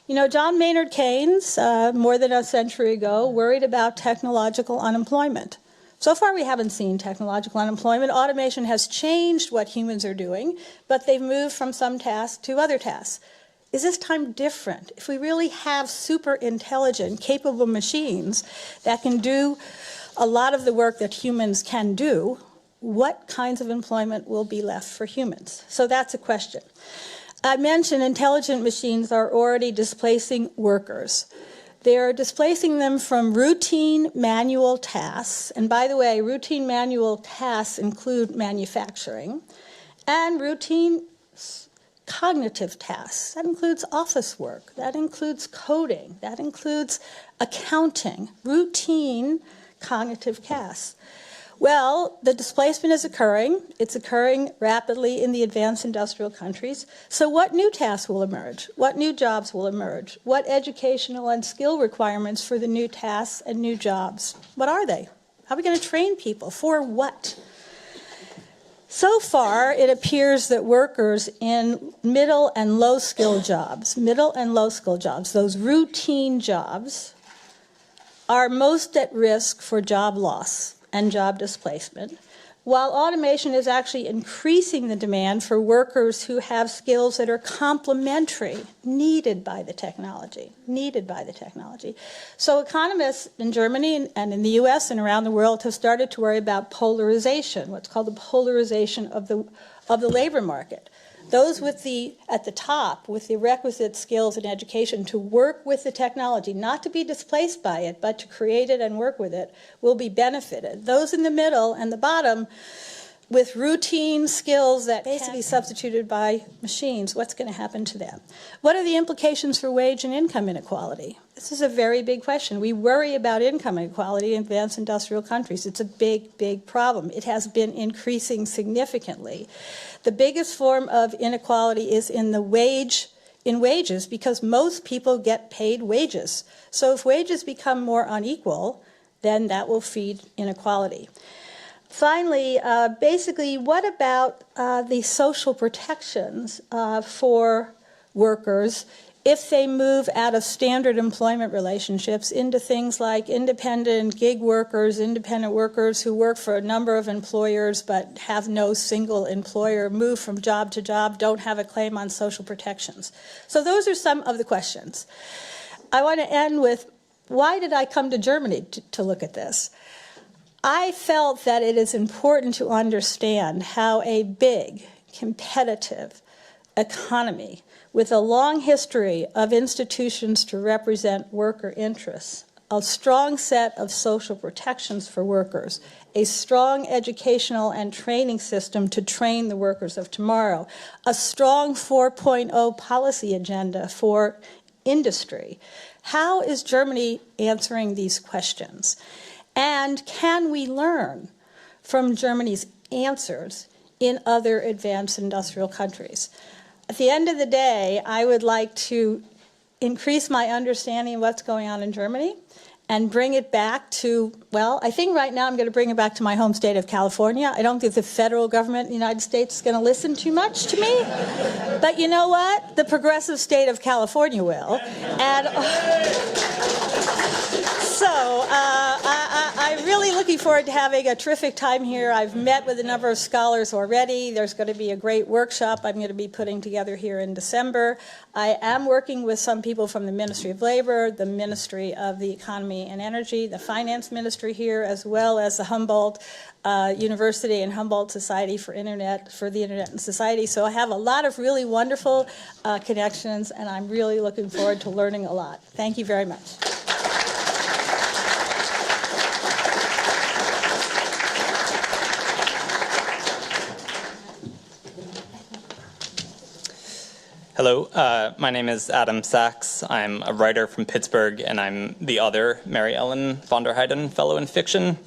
You know, John Maynard Keynes, more than a century ago, worried about technological unemployment. So far, we haven't seen technological unemployment. Automation has changed what humans are doing, but they've moved from some tasks to other tasks. Is this time different? If we really have super intelligent, capable machines that can do a lot of the work that humans can do, what kinds of employment will be left for humans? So that's a question. I mentioned intelligent machines are already displacing workers. They're displacing them from routine manual tasks. And by the way, routine manual tasks include manufacturing and routine cognitive tasks. That includes office work. That includes coding. That includes accounting, routine cognitive tasks. Well, the displacement is occurring. It's occurring rapidly in the advanced industrial countries. So what new tasks will emerge? What new jobs will emerge? What educational and skill requirements for the new tasks and new jobs? What are they? How are we going to train people? For what? So far, it appears that workers in middle and low-skill jobs, those routine jobs, are most at risk for job loss and job displacement, while automation is actually increasing the demand for workers who have skills that are complementary, needed by the technology. So economists in Germany and in the US and around the world have started to worry about polarization, what's called the polarization of the labor market. Those at the top with the requisite skills and education to work with the technology, not to be displaced by it, but to create it and work with it, will be benefited. Those in the middle and the bottom with routine skills that basically substituted by machines, what's going to happen to them? What are the implications for wage and income inequality? This is a very big question. We worry about income inequality in advanced industrial countries. It's a big, big problem. It has been increasing significantly. The biggest form of inequality is in wages, because most people get paid wages. So if wages become more unequal, then that will feed inequality. Finally, basically, what about the social protections for workers if they move out of standard employment relationships into things like independent gig workers, independent workers who work for a number of employers but have no single employer, move from job to job, don't have a claim on social protections? So those are some of the questions. I want to end with, why did I come to Germany to look at this? I felt that it is important to understand how a big, competitive economy with a long history of institutions to represent worker interests, a strong set of social protections for workers, a strong educational and training system to train the workers of tomorrow, a strong 4.0 policy agenda for industry. How is Germany answering these questions? And can we learn from Germany's answers in other advanced industrial countries? At the end of the day, I would like to increase my understanding of what's going on in Germany and bring it back to, well, I think right now I'm going to bring it back to my home state of California. I don't think the federal government in the United States is going to listen too much to me. But you know what? The progressive state of California will. And so I'm really looking forward to having a terrific time here. I've met with a number of scholars already. There's going to be a great workshop I'm going to be putting together here in December. I am working with some people from the Ministry of Labor, the Ministry of the Economy and Energy, the Finance Ministry here, as well as the Humboldt University and Humboldt Society for the Internet and Society. So I have a lot of really wonderful connections, and I'm really looking forward to learning a lot. Thank you very much. Hello, my name is Adam Sachs. I'm a writer from Pittsburgh, and I'm the other Mary Ellen von der Heyden Fellow in Fiction.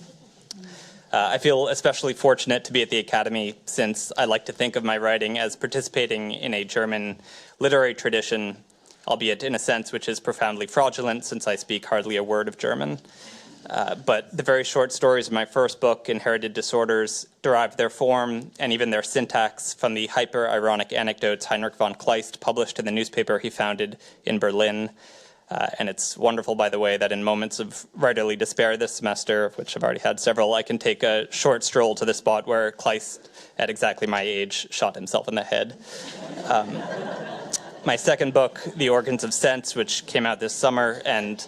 I feel especially fortunate to be at the Academy, since I like to think of my writing as participating in a German literary tradition, albeit in a sense which is profoundly fraudulent, since I speak hardly a word of German. But the very short stories of my first book, Inherited Disorders, derived their form and even their syntax from the hyper-ironic anecdotes Heinrich von Kleist published in the newspaper he founded in Berlin. And it's wonderful, by the way, that in moments of writerly despair this semester, of which I've already had several, I can take a short stroll to the spot where Kleist, at exactly my age, shot himself in the head. My second book, The Organs of Sense, which came out this summer and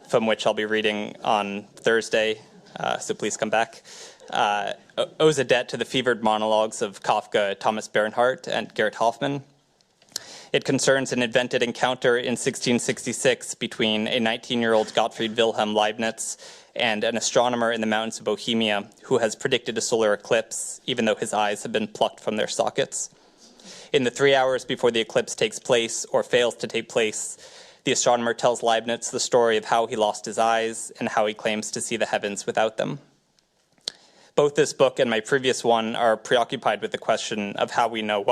from which I'll be reading on Thursday, so please come back, owes a debt to the fevered monologues of Kafka, Thomas Bernhardt, and Gerrit Hoffmann. It concerns an invented encounter in 1666 between a 19-year-old Gottfried Wilhelm Leibniz and an astronomer in the mountains of Bohemia who has predicted a solar eclipse, even though his eyes have been plucked from their sockets. In the 3 hours before the eclipse takes place, or fails to take place, the astronomer tells Leibniz the story of how he lost his eyes and how he claims to see the heavens without them. Both this book and my previous one are preoccupied with the question of how we know,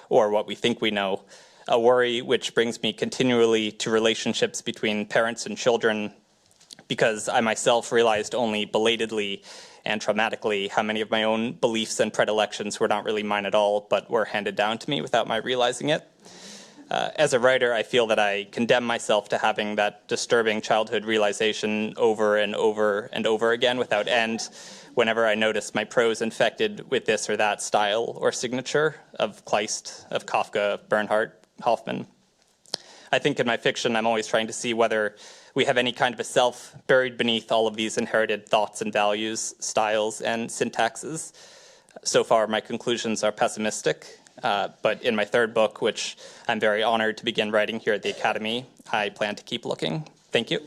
or what we think we know, a worry which brings me continually to relationships between parents and children, because I myself realized only belatedly and traumatically how many of my own beliefs and predilections were not really mine at all, but were handed down to me without my realizing it. As a writer, I feel that I condemn myself to having that disturbing childhood realization over and over and over again without end, whenever I notice my prose infected with this or that style or signature of Kleist, of Kafka, of Bernhardt, Hoffmann. I think in my fiction I'm always trying to see whether we have any kind of a self buried beneath all of these inherited thoughts and values, styles and syntaxes. So far my conclusions are pessimistic, but in my third book, which I'm very honored to begin writing here at the Academy, I plan to keep looking. Thank you.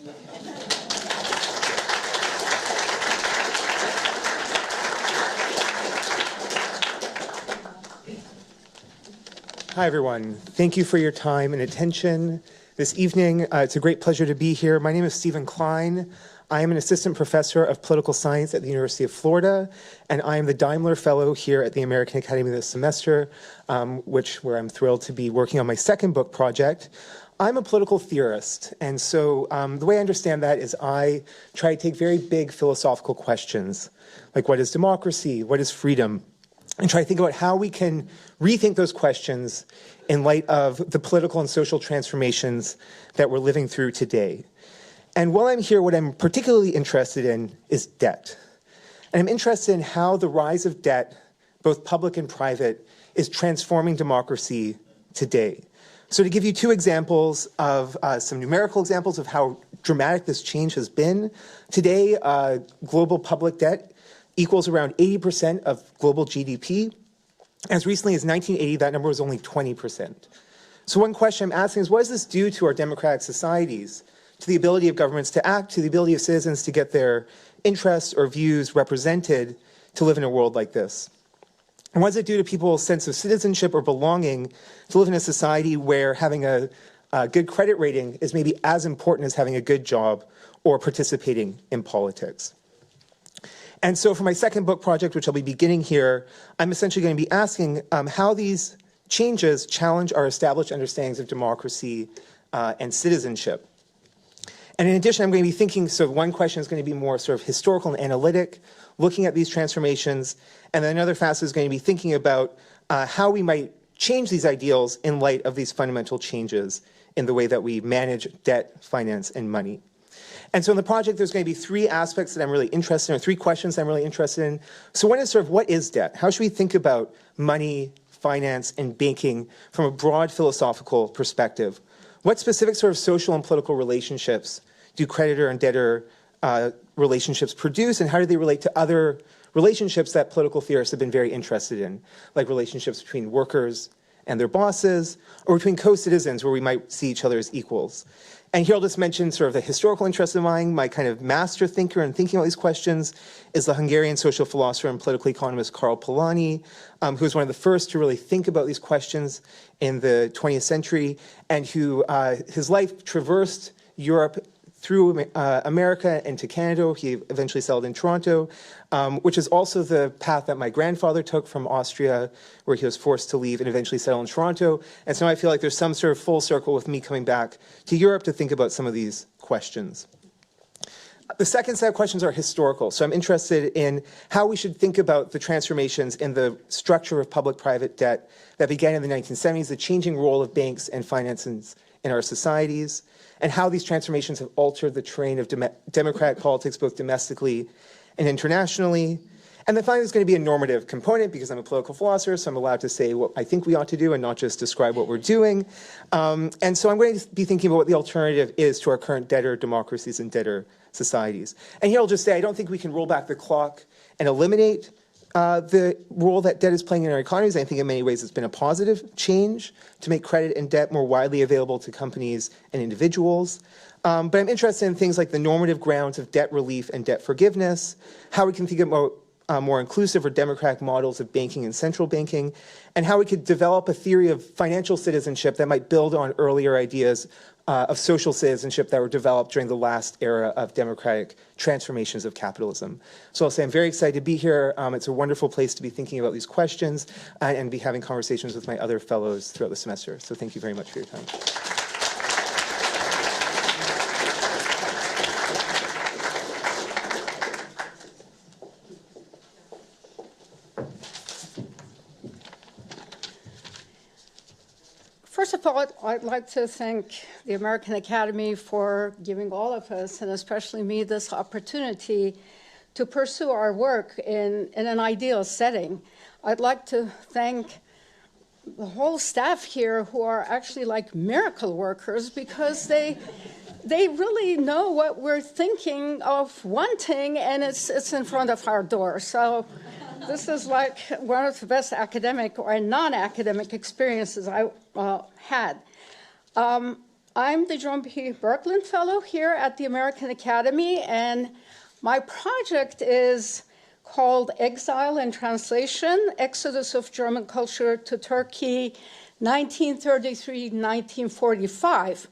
Hi, everyone. Thank you for your time and attention this evening. It's a great pleasure to be here. My name is Stephen Klein. I am an assistant professor of political science at the University of Florida, and I am the Daimler Fellow here at the American Academy this semester, where I'm thrilled to be working on my second book project. I'm a political theorist, and so the way I understand that is I try to take very big philosophical questions, like what is democracy, what is freedom, and try to think about how we can rethink those questions in light of the political and social transformations that we're living through today. And while I'm here, what I'm particularly interested in is debt. And I'm interested in how the rise of debt, both public and private, is transforming democracy today. So to give you two examples of some numerical examples of how dramatic this change has been, today global public debt equals around 80% of global GDP. As recently as 1980, that number was only 20%. So one question I'm asking is, what does this do to our democratic societies, to the ability of governments to act, to the ability of citizens to get their interests or views represented to live in a world like this? And what does it do to people's sense of citizenship or belonging to live in a society where having a good credit rating is maybe as important as having a good job or participating in politics? And so for my second book project, which I'll be beginning here, I'm essentially going to be asking how these changes challenge our established understandings of democracy and citizenship. And in addition, I'm going to be thinking, so one question is going to be more sort of historical and analytic, looking at these transformations. And then another facet is going to be thinking about how we might change these ideals in light of these fundamental changes in the way that we manage debt, finance, and money. And so in the project, there's going to be three aspects that I'm really interested in, or three questions I'm really interested in. So one is sort of, what is debt? How should we think about money, finance, and banking from a broad philosophical perspective? What specific sort of social and political relationships do creditor and debtor relationships produce, and how do they relate to other relationships that political theorists have been very interested in, like relationships between workers and their bosses, or between co-citizens where we might see each other as equals? And here I'll just mention sort of the historical interest of mine. My kind of master thinker in thinking about these questions is the Hungarian social philosopher and political economist Karl Polanyi, who was one of the first to really think about these questions in the 20th century, and who his life traversed Europe through America and to Canada. He eventually settled in Toronto, which is also the path that my grandfather took from Austria, where he was forced to leave and eventually settle in Toronto. And so I feel like there's some sort of full circle with me coming back to Europe to think about some of these questions. The second set of questions are historical. So I'm interested in how we should think about the transformations in the structure of public-private debt that began in the 1970s, the changing role of banks and finances in our societies, and how these transformations have altered the terrain of democratic politics, both domestically and internationally. And then finally, there's going to be a normative component because I'm a political philosopher, so I'm allowed to say what I think we ought to do and not just describe what we're doing. And so I'm going to be thinking about what the alternative is to our current debtor democracies and debtor societies. And here I'll just say I don't think we can roll back the clock and eliminate the role that debt is playing in our economies. I think in many ways it's been a positive change to make credit and debt more widely available to companies and individuals. But I'm interested in things like the normative grounds of debt relief and debt forgiveness, how we can think about more inclusive or democratic models of banking and central banking, and how we could develop a theory of financial citizenship that might build on earlier ideas of social citizenship that were developed during the last era of democratic transformations of capitalism. So I'll say I'm very excited to be here. It's a wonderful place to be thinking about these questions and be having conversations with my other fellows throughout the semester. So thank you very much for your time. First of all, I'd like to thank the American Academy for giving all of us, and especially me, this opportunity to pursue our work in an ideal setting. I'd like to thank the whole staff here who are actually like miracle workers because they really know what we're thinking of wanting, and it's in front of our door. So this is like one of the best academic or non-academic experiences I had. I'm the Joan B. Berkland Fellow here at the American Academy, and my project is called Exile and Translation, Exodus of German Culture to Turkey, 1933-1945.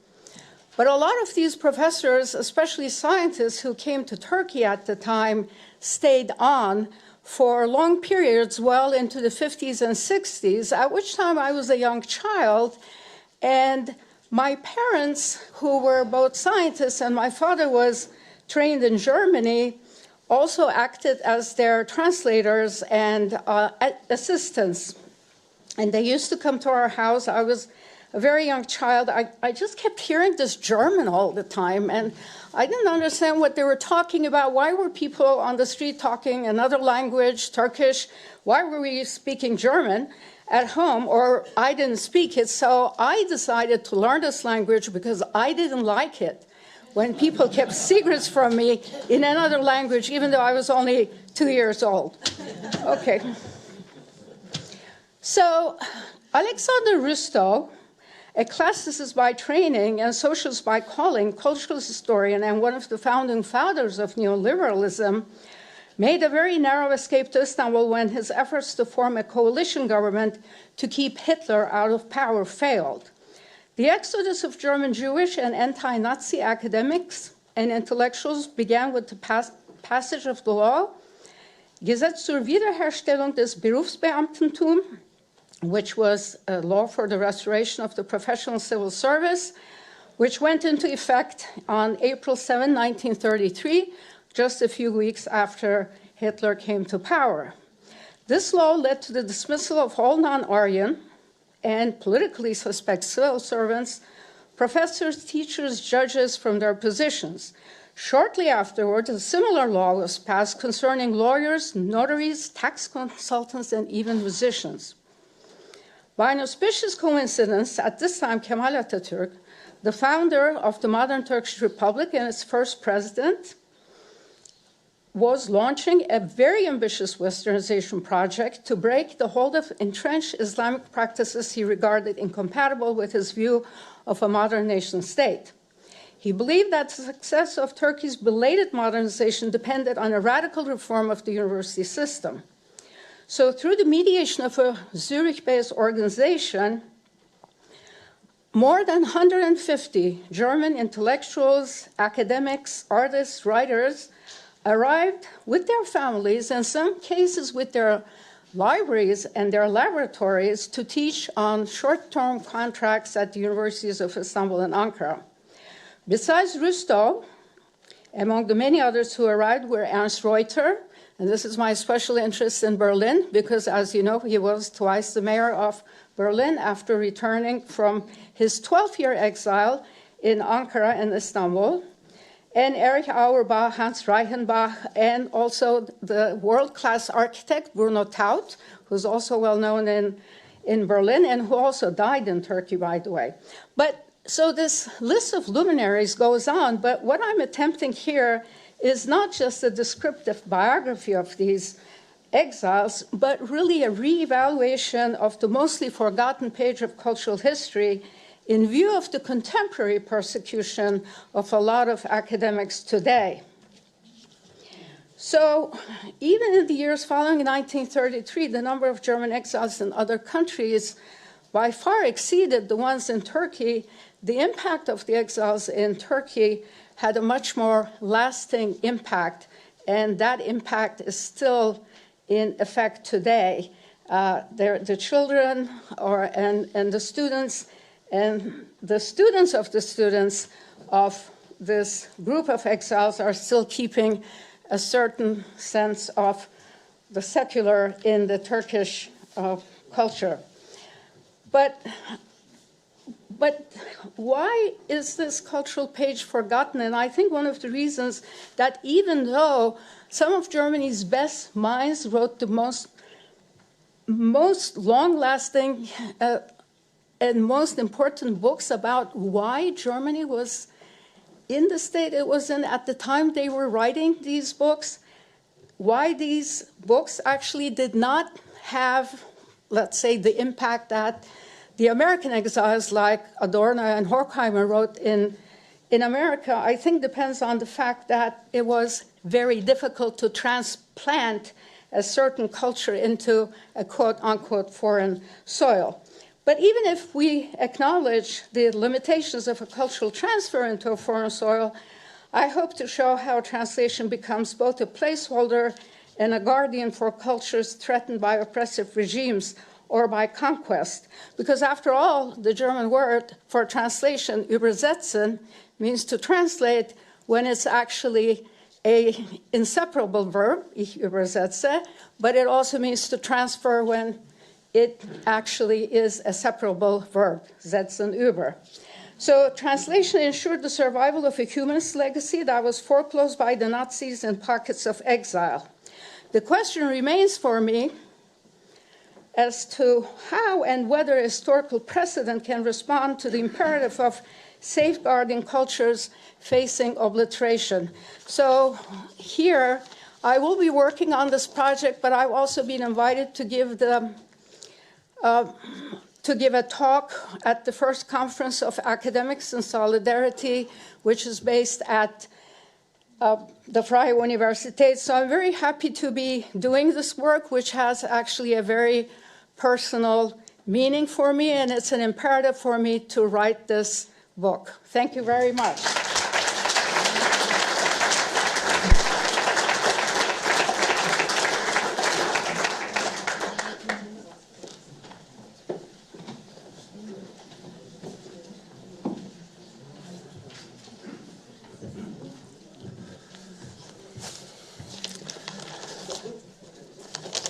But a lot of these professors, especially scientists who came to Turkey at the time, stayed on for long periods, well into the 50s and 60s, at which time I was a young child. And my parents, who were both scientists, and my father was trained in Germany, also acted as their translators and assistants. And they used to come to our house. I was a very young child. I just kept hearing this German all the time, and I didn't understand what they were talking about. Why were people on the street talking another language, Turkish? Why were we speaking German at home? Or I didn't speak it, so I decided to learn this language because I didn't like it when people kept secrets from me in another language, even though I was only 2 years old. Okay. So Alexander Rustow, a classicist by training and socialist by calling, cultural historian and one of the founding fathers of neoliberalism, made a very narrow escape to Istanbul when his efforts to form a coalition government to keep Hitler out of power failed. The exodus of German Jewish and anti-Nazi academics and intellectuals began with the passage of the law, Gesetz zur Wiederherstellung des Berufsbeamtentums, which was a law for the restoration of the professional civil service, which went into effect on April 7, 1933, just a few weeks after Hitler came to power. This law led to the dismissal of all non-Aryan and politically suspect civil servants, professors, teachers, judges from their positions. Shortly afterwards, a similar law was passed concerning lawyers, notaries, tax consultants, and even musicians. By an auspicious coincidence, at this time, Kemal Atatürk, the founder of the modern Turkish Republic and its first president, was launching a very ambitious westernization project to break the hold of entrenched Islamic practices he regarded incompatible with his view of a modern nation state. He believed that the success of Turkey's belated modernization depended on a radical reform of the university system. So through the mediation of a Zurich-based organization, more than 150 German intellectuals, academics, artists, writers arrived with their families, in some cases with their libraries and their laboratories, to teach on short-term contracts at the universities of Istanbul and Ankara. Besides Rustow, Among the many others who arrived were Ernst Reuter, and this is my special interest in Berlin because, as you know, he was twice the mayor of Berlin after returning from his 12-year exile in Ankara and Istanbul. And Erich Auerbach, Hans Reichenbach, and also the world-class architect Bruno Taut, who's also well known in Berlin and who also died in Turkey, by the way. But so this list of luminaries goes on, but what I'm attempting here is not just a descriptive biography of these exiles, but really a reevaluation of the mostly forgotten page of cultural history in view of the contemporary persecution of a lot of academics today. So even in the years following 1933, the number of German exiles in other countries by far exceeded the ones in Turkey. The impact of the exiles in Turkey had a much more lasting impact, and that impact is still in effect today. The children and the students and the students of the students of this group of exiles are still keeping a certain sense of the secular in the Turkish culture. But why is this cultural page forgotten? And I think one of the reasons that even though some of Germany's best minds wrote the most long-lasting and most important books about why Germany was in the state it was in at the time they were writing these books, why these books actually did not have, let's say, the impact that the American exiles like Adorno and Horkheimer wrote in America, I think depends on the fact that it was very difficult to transplant a certain culture into a quote-unquote foreign soil. But even if we acknowledge the limitations of a cultural transfer into a foreign soil, I hope to show how translation becomes both a placeholder and a guardian for cultures threatened by oppressive regimes or by conquest. Because after all, the German word for translation, übersetzen, means to translate when it's actually an inseparable verb, ich übersetze, but it also means to transfer when it actually is a separable verb, setzen über. So translation ensured the survival of a humanist legacy that was foreclosed by the Nazis in pockets of exile. The question remains for me as to how and whether a historical precedent can respond to the imperative of safeguarding cultures facing obliteration. So here, I will be working on this project, but I've also been invited to give a talk at the first conference of academics in solidarity, which is based at the Freie Universität. So I'm very happy to be doing this work, which has actually a very personal meaning for me, and it's an imperative for me to write this book. Thank you very much.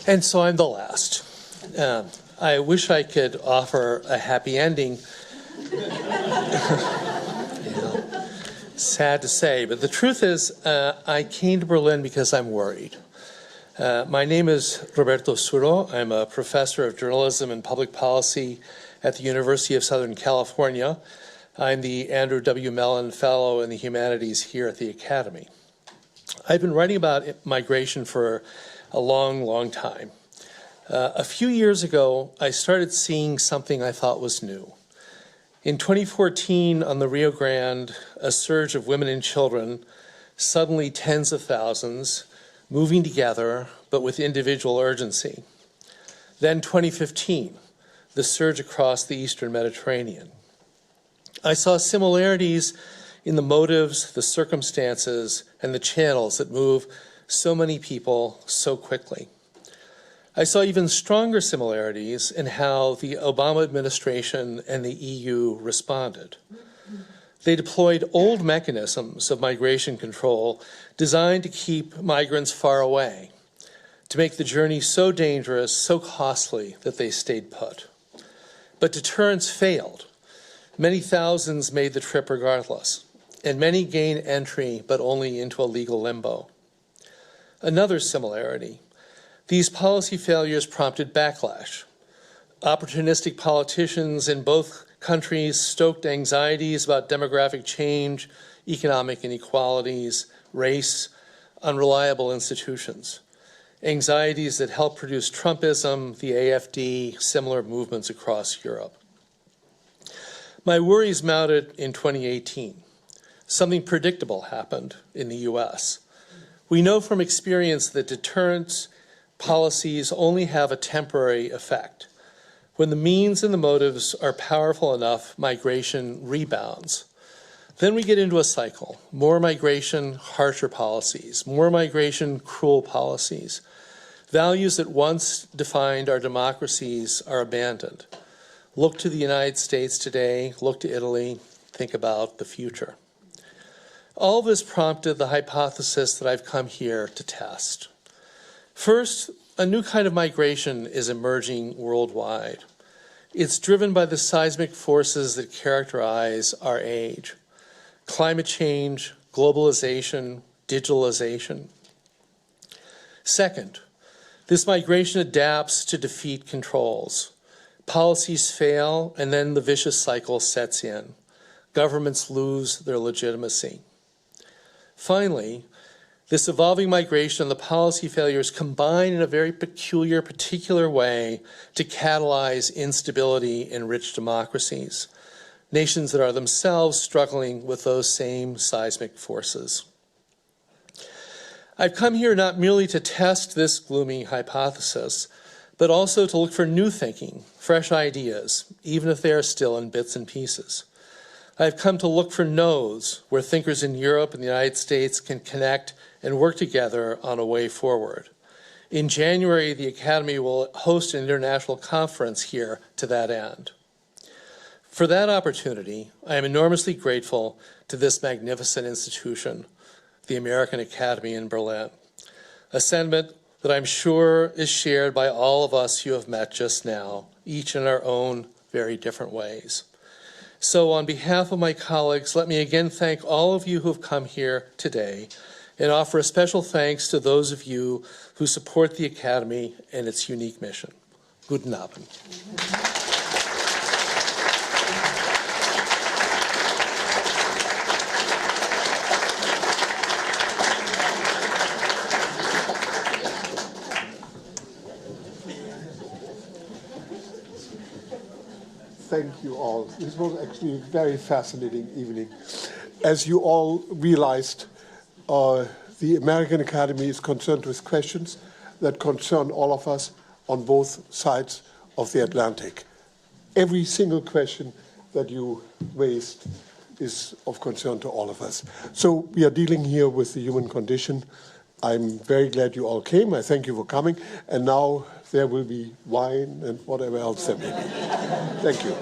And so I'm the last. I wish I could offer a happy ending. Sad to say, but the truth is I came to Berlin because I'm worried. My name is Roberto Suro. I'm a professor of journalism and public policy at the University of Southern California. I'm the Andrew W. Mellon Fellow in the Humanities here at the Academy. I've been writing about migration for a long, long time. A few years ago, I started seeing something I thought was new. In 2014, on the Rio Grande, a surge of women and children, suddenly tens of thousands, moving together, but with individual urgency. Then 2015, the surge across the Eastern Mediterranean. I saw similarities in the motives, the circumstances, and the channels that move so many people so quickly. I saw even stronger similarities in how the Obama administration and the EU responded. They deployed old mechanisms of migration control designed to keep migrants far away, to make the journey so dangerous, so costly that they stayed put. But deterrence failed. Many thousands made the trip regardless, and many gained entry but only into a legal limbo. Another similarity, these policy failures prompted backlash. Opportunistic politicians in both countries stoked anxieties about demographic change, economic inequalities, race, unreliable institutions. Anxieties that helped produce Trumpism, the AfD, similar movements across Europe. My worries mounted in 2018. Something predictable happened in the US. We know from experience that deterrence policies only have a temporary effect. When the means and the motives are powerful enough, migration rebounds. Then we get into a cycle. More migration, harsher policies. More migration, cruel policies. Values that once defined our democracies are abandoned. Look to the United States today, look to Italy, think about the future. All this prompted the hypothesis that I've come here to test. First, a new kind of migration is emerging worldwide. It's driven by the seismic forces that characterize our age. Climate change, globalization, digitalization. Second, this migration adapts to defeat controls. Policies fail, and then the vicious cycle sets in. Governments lose their legitimacy. Finally, this evolving migration and the policy failures combine in a very particular way to catalyze instability in rich democracies, nations that are themselves struggling with those same seismic forces. I've come here not merely to test this gloomy hypothesis, but also to look for new thinking, fresh ideas, even if they are still in bits and pieces. I've come to look for nodes where thinkers in Europe and the United States can connect and work together on a way forward. In January, the Academy will host an international conference here to that end. For that opportunity, I am enormously grateful to this magnificent institution, the American Academy in Berlin, a sentiment that I'm sure is shared by all of us you have met just now, each in our own very different ways. So on behalf of my colleagues, let me again thank all of you who have come here today and offer a special thanks to those of you who support the Academy and its unique mission. Guten Abend. Thank you all. This was actually a very fascinating evening. As you all realized, the American Academy is concerned with questions that concern all of us on both sides of the Atlantic. Every single question that you raised is of concern to all of us. So we are dealing here with the human condition. I'm very glad you all came. I thank you for coming. And now there will be wine and whatever else there may be. Thank you.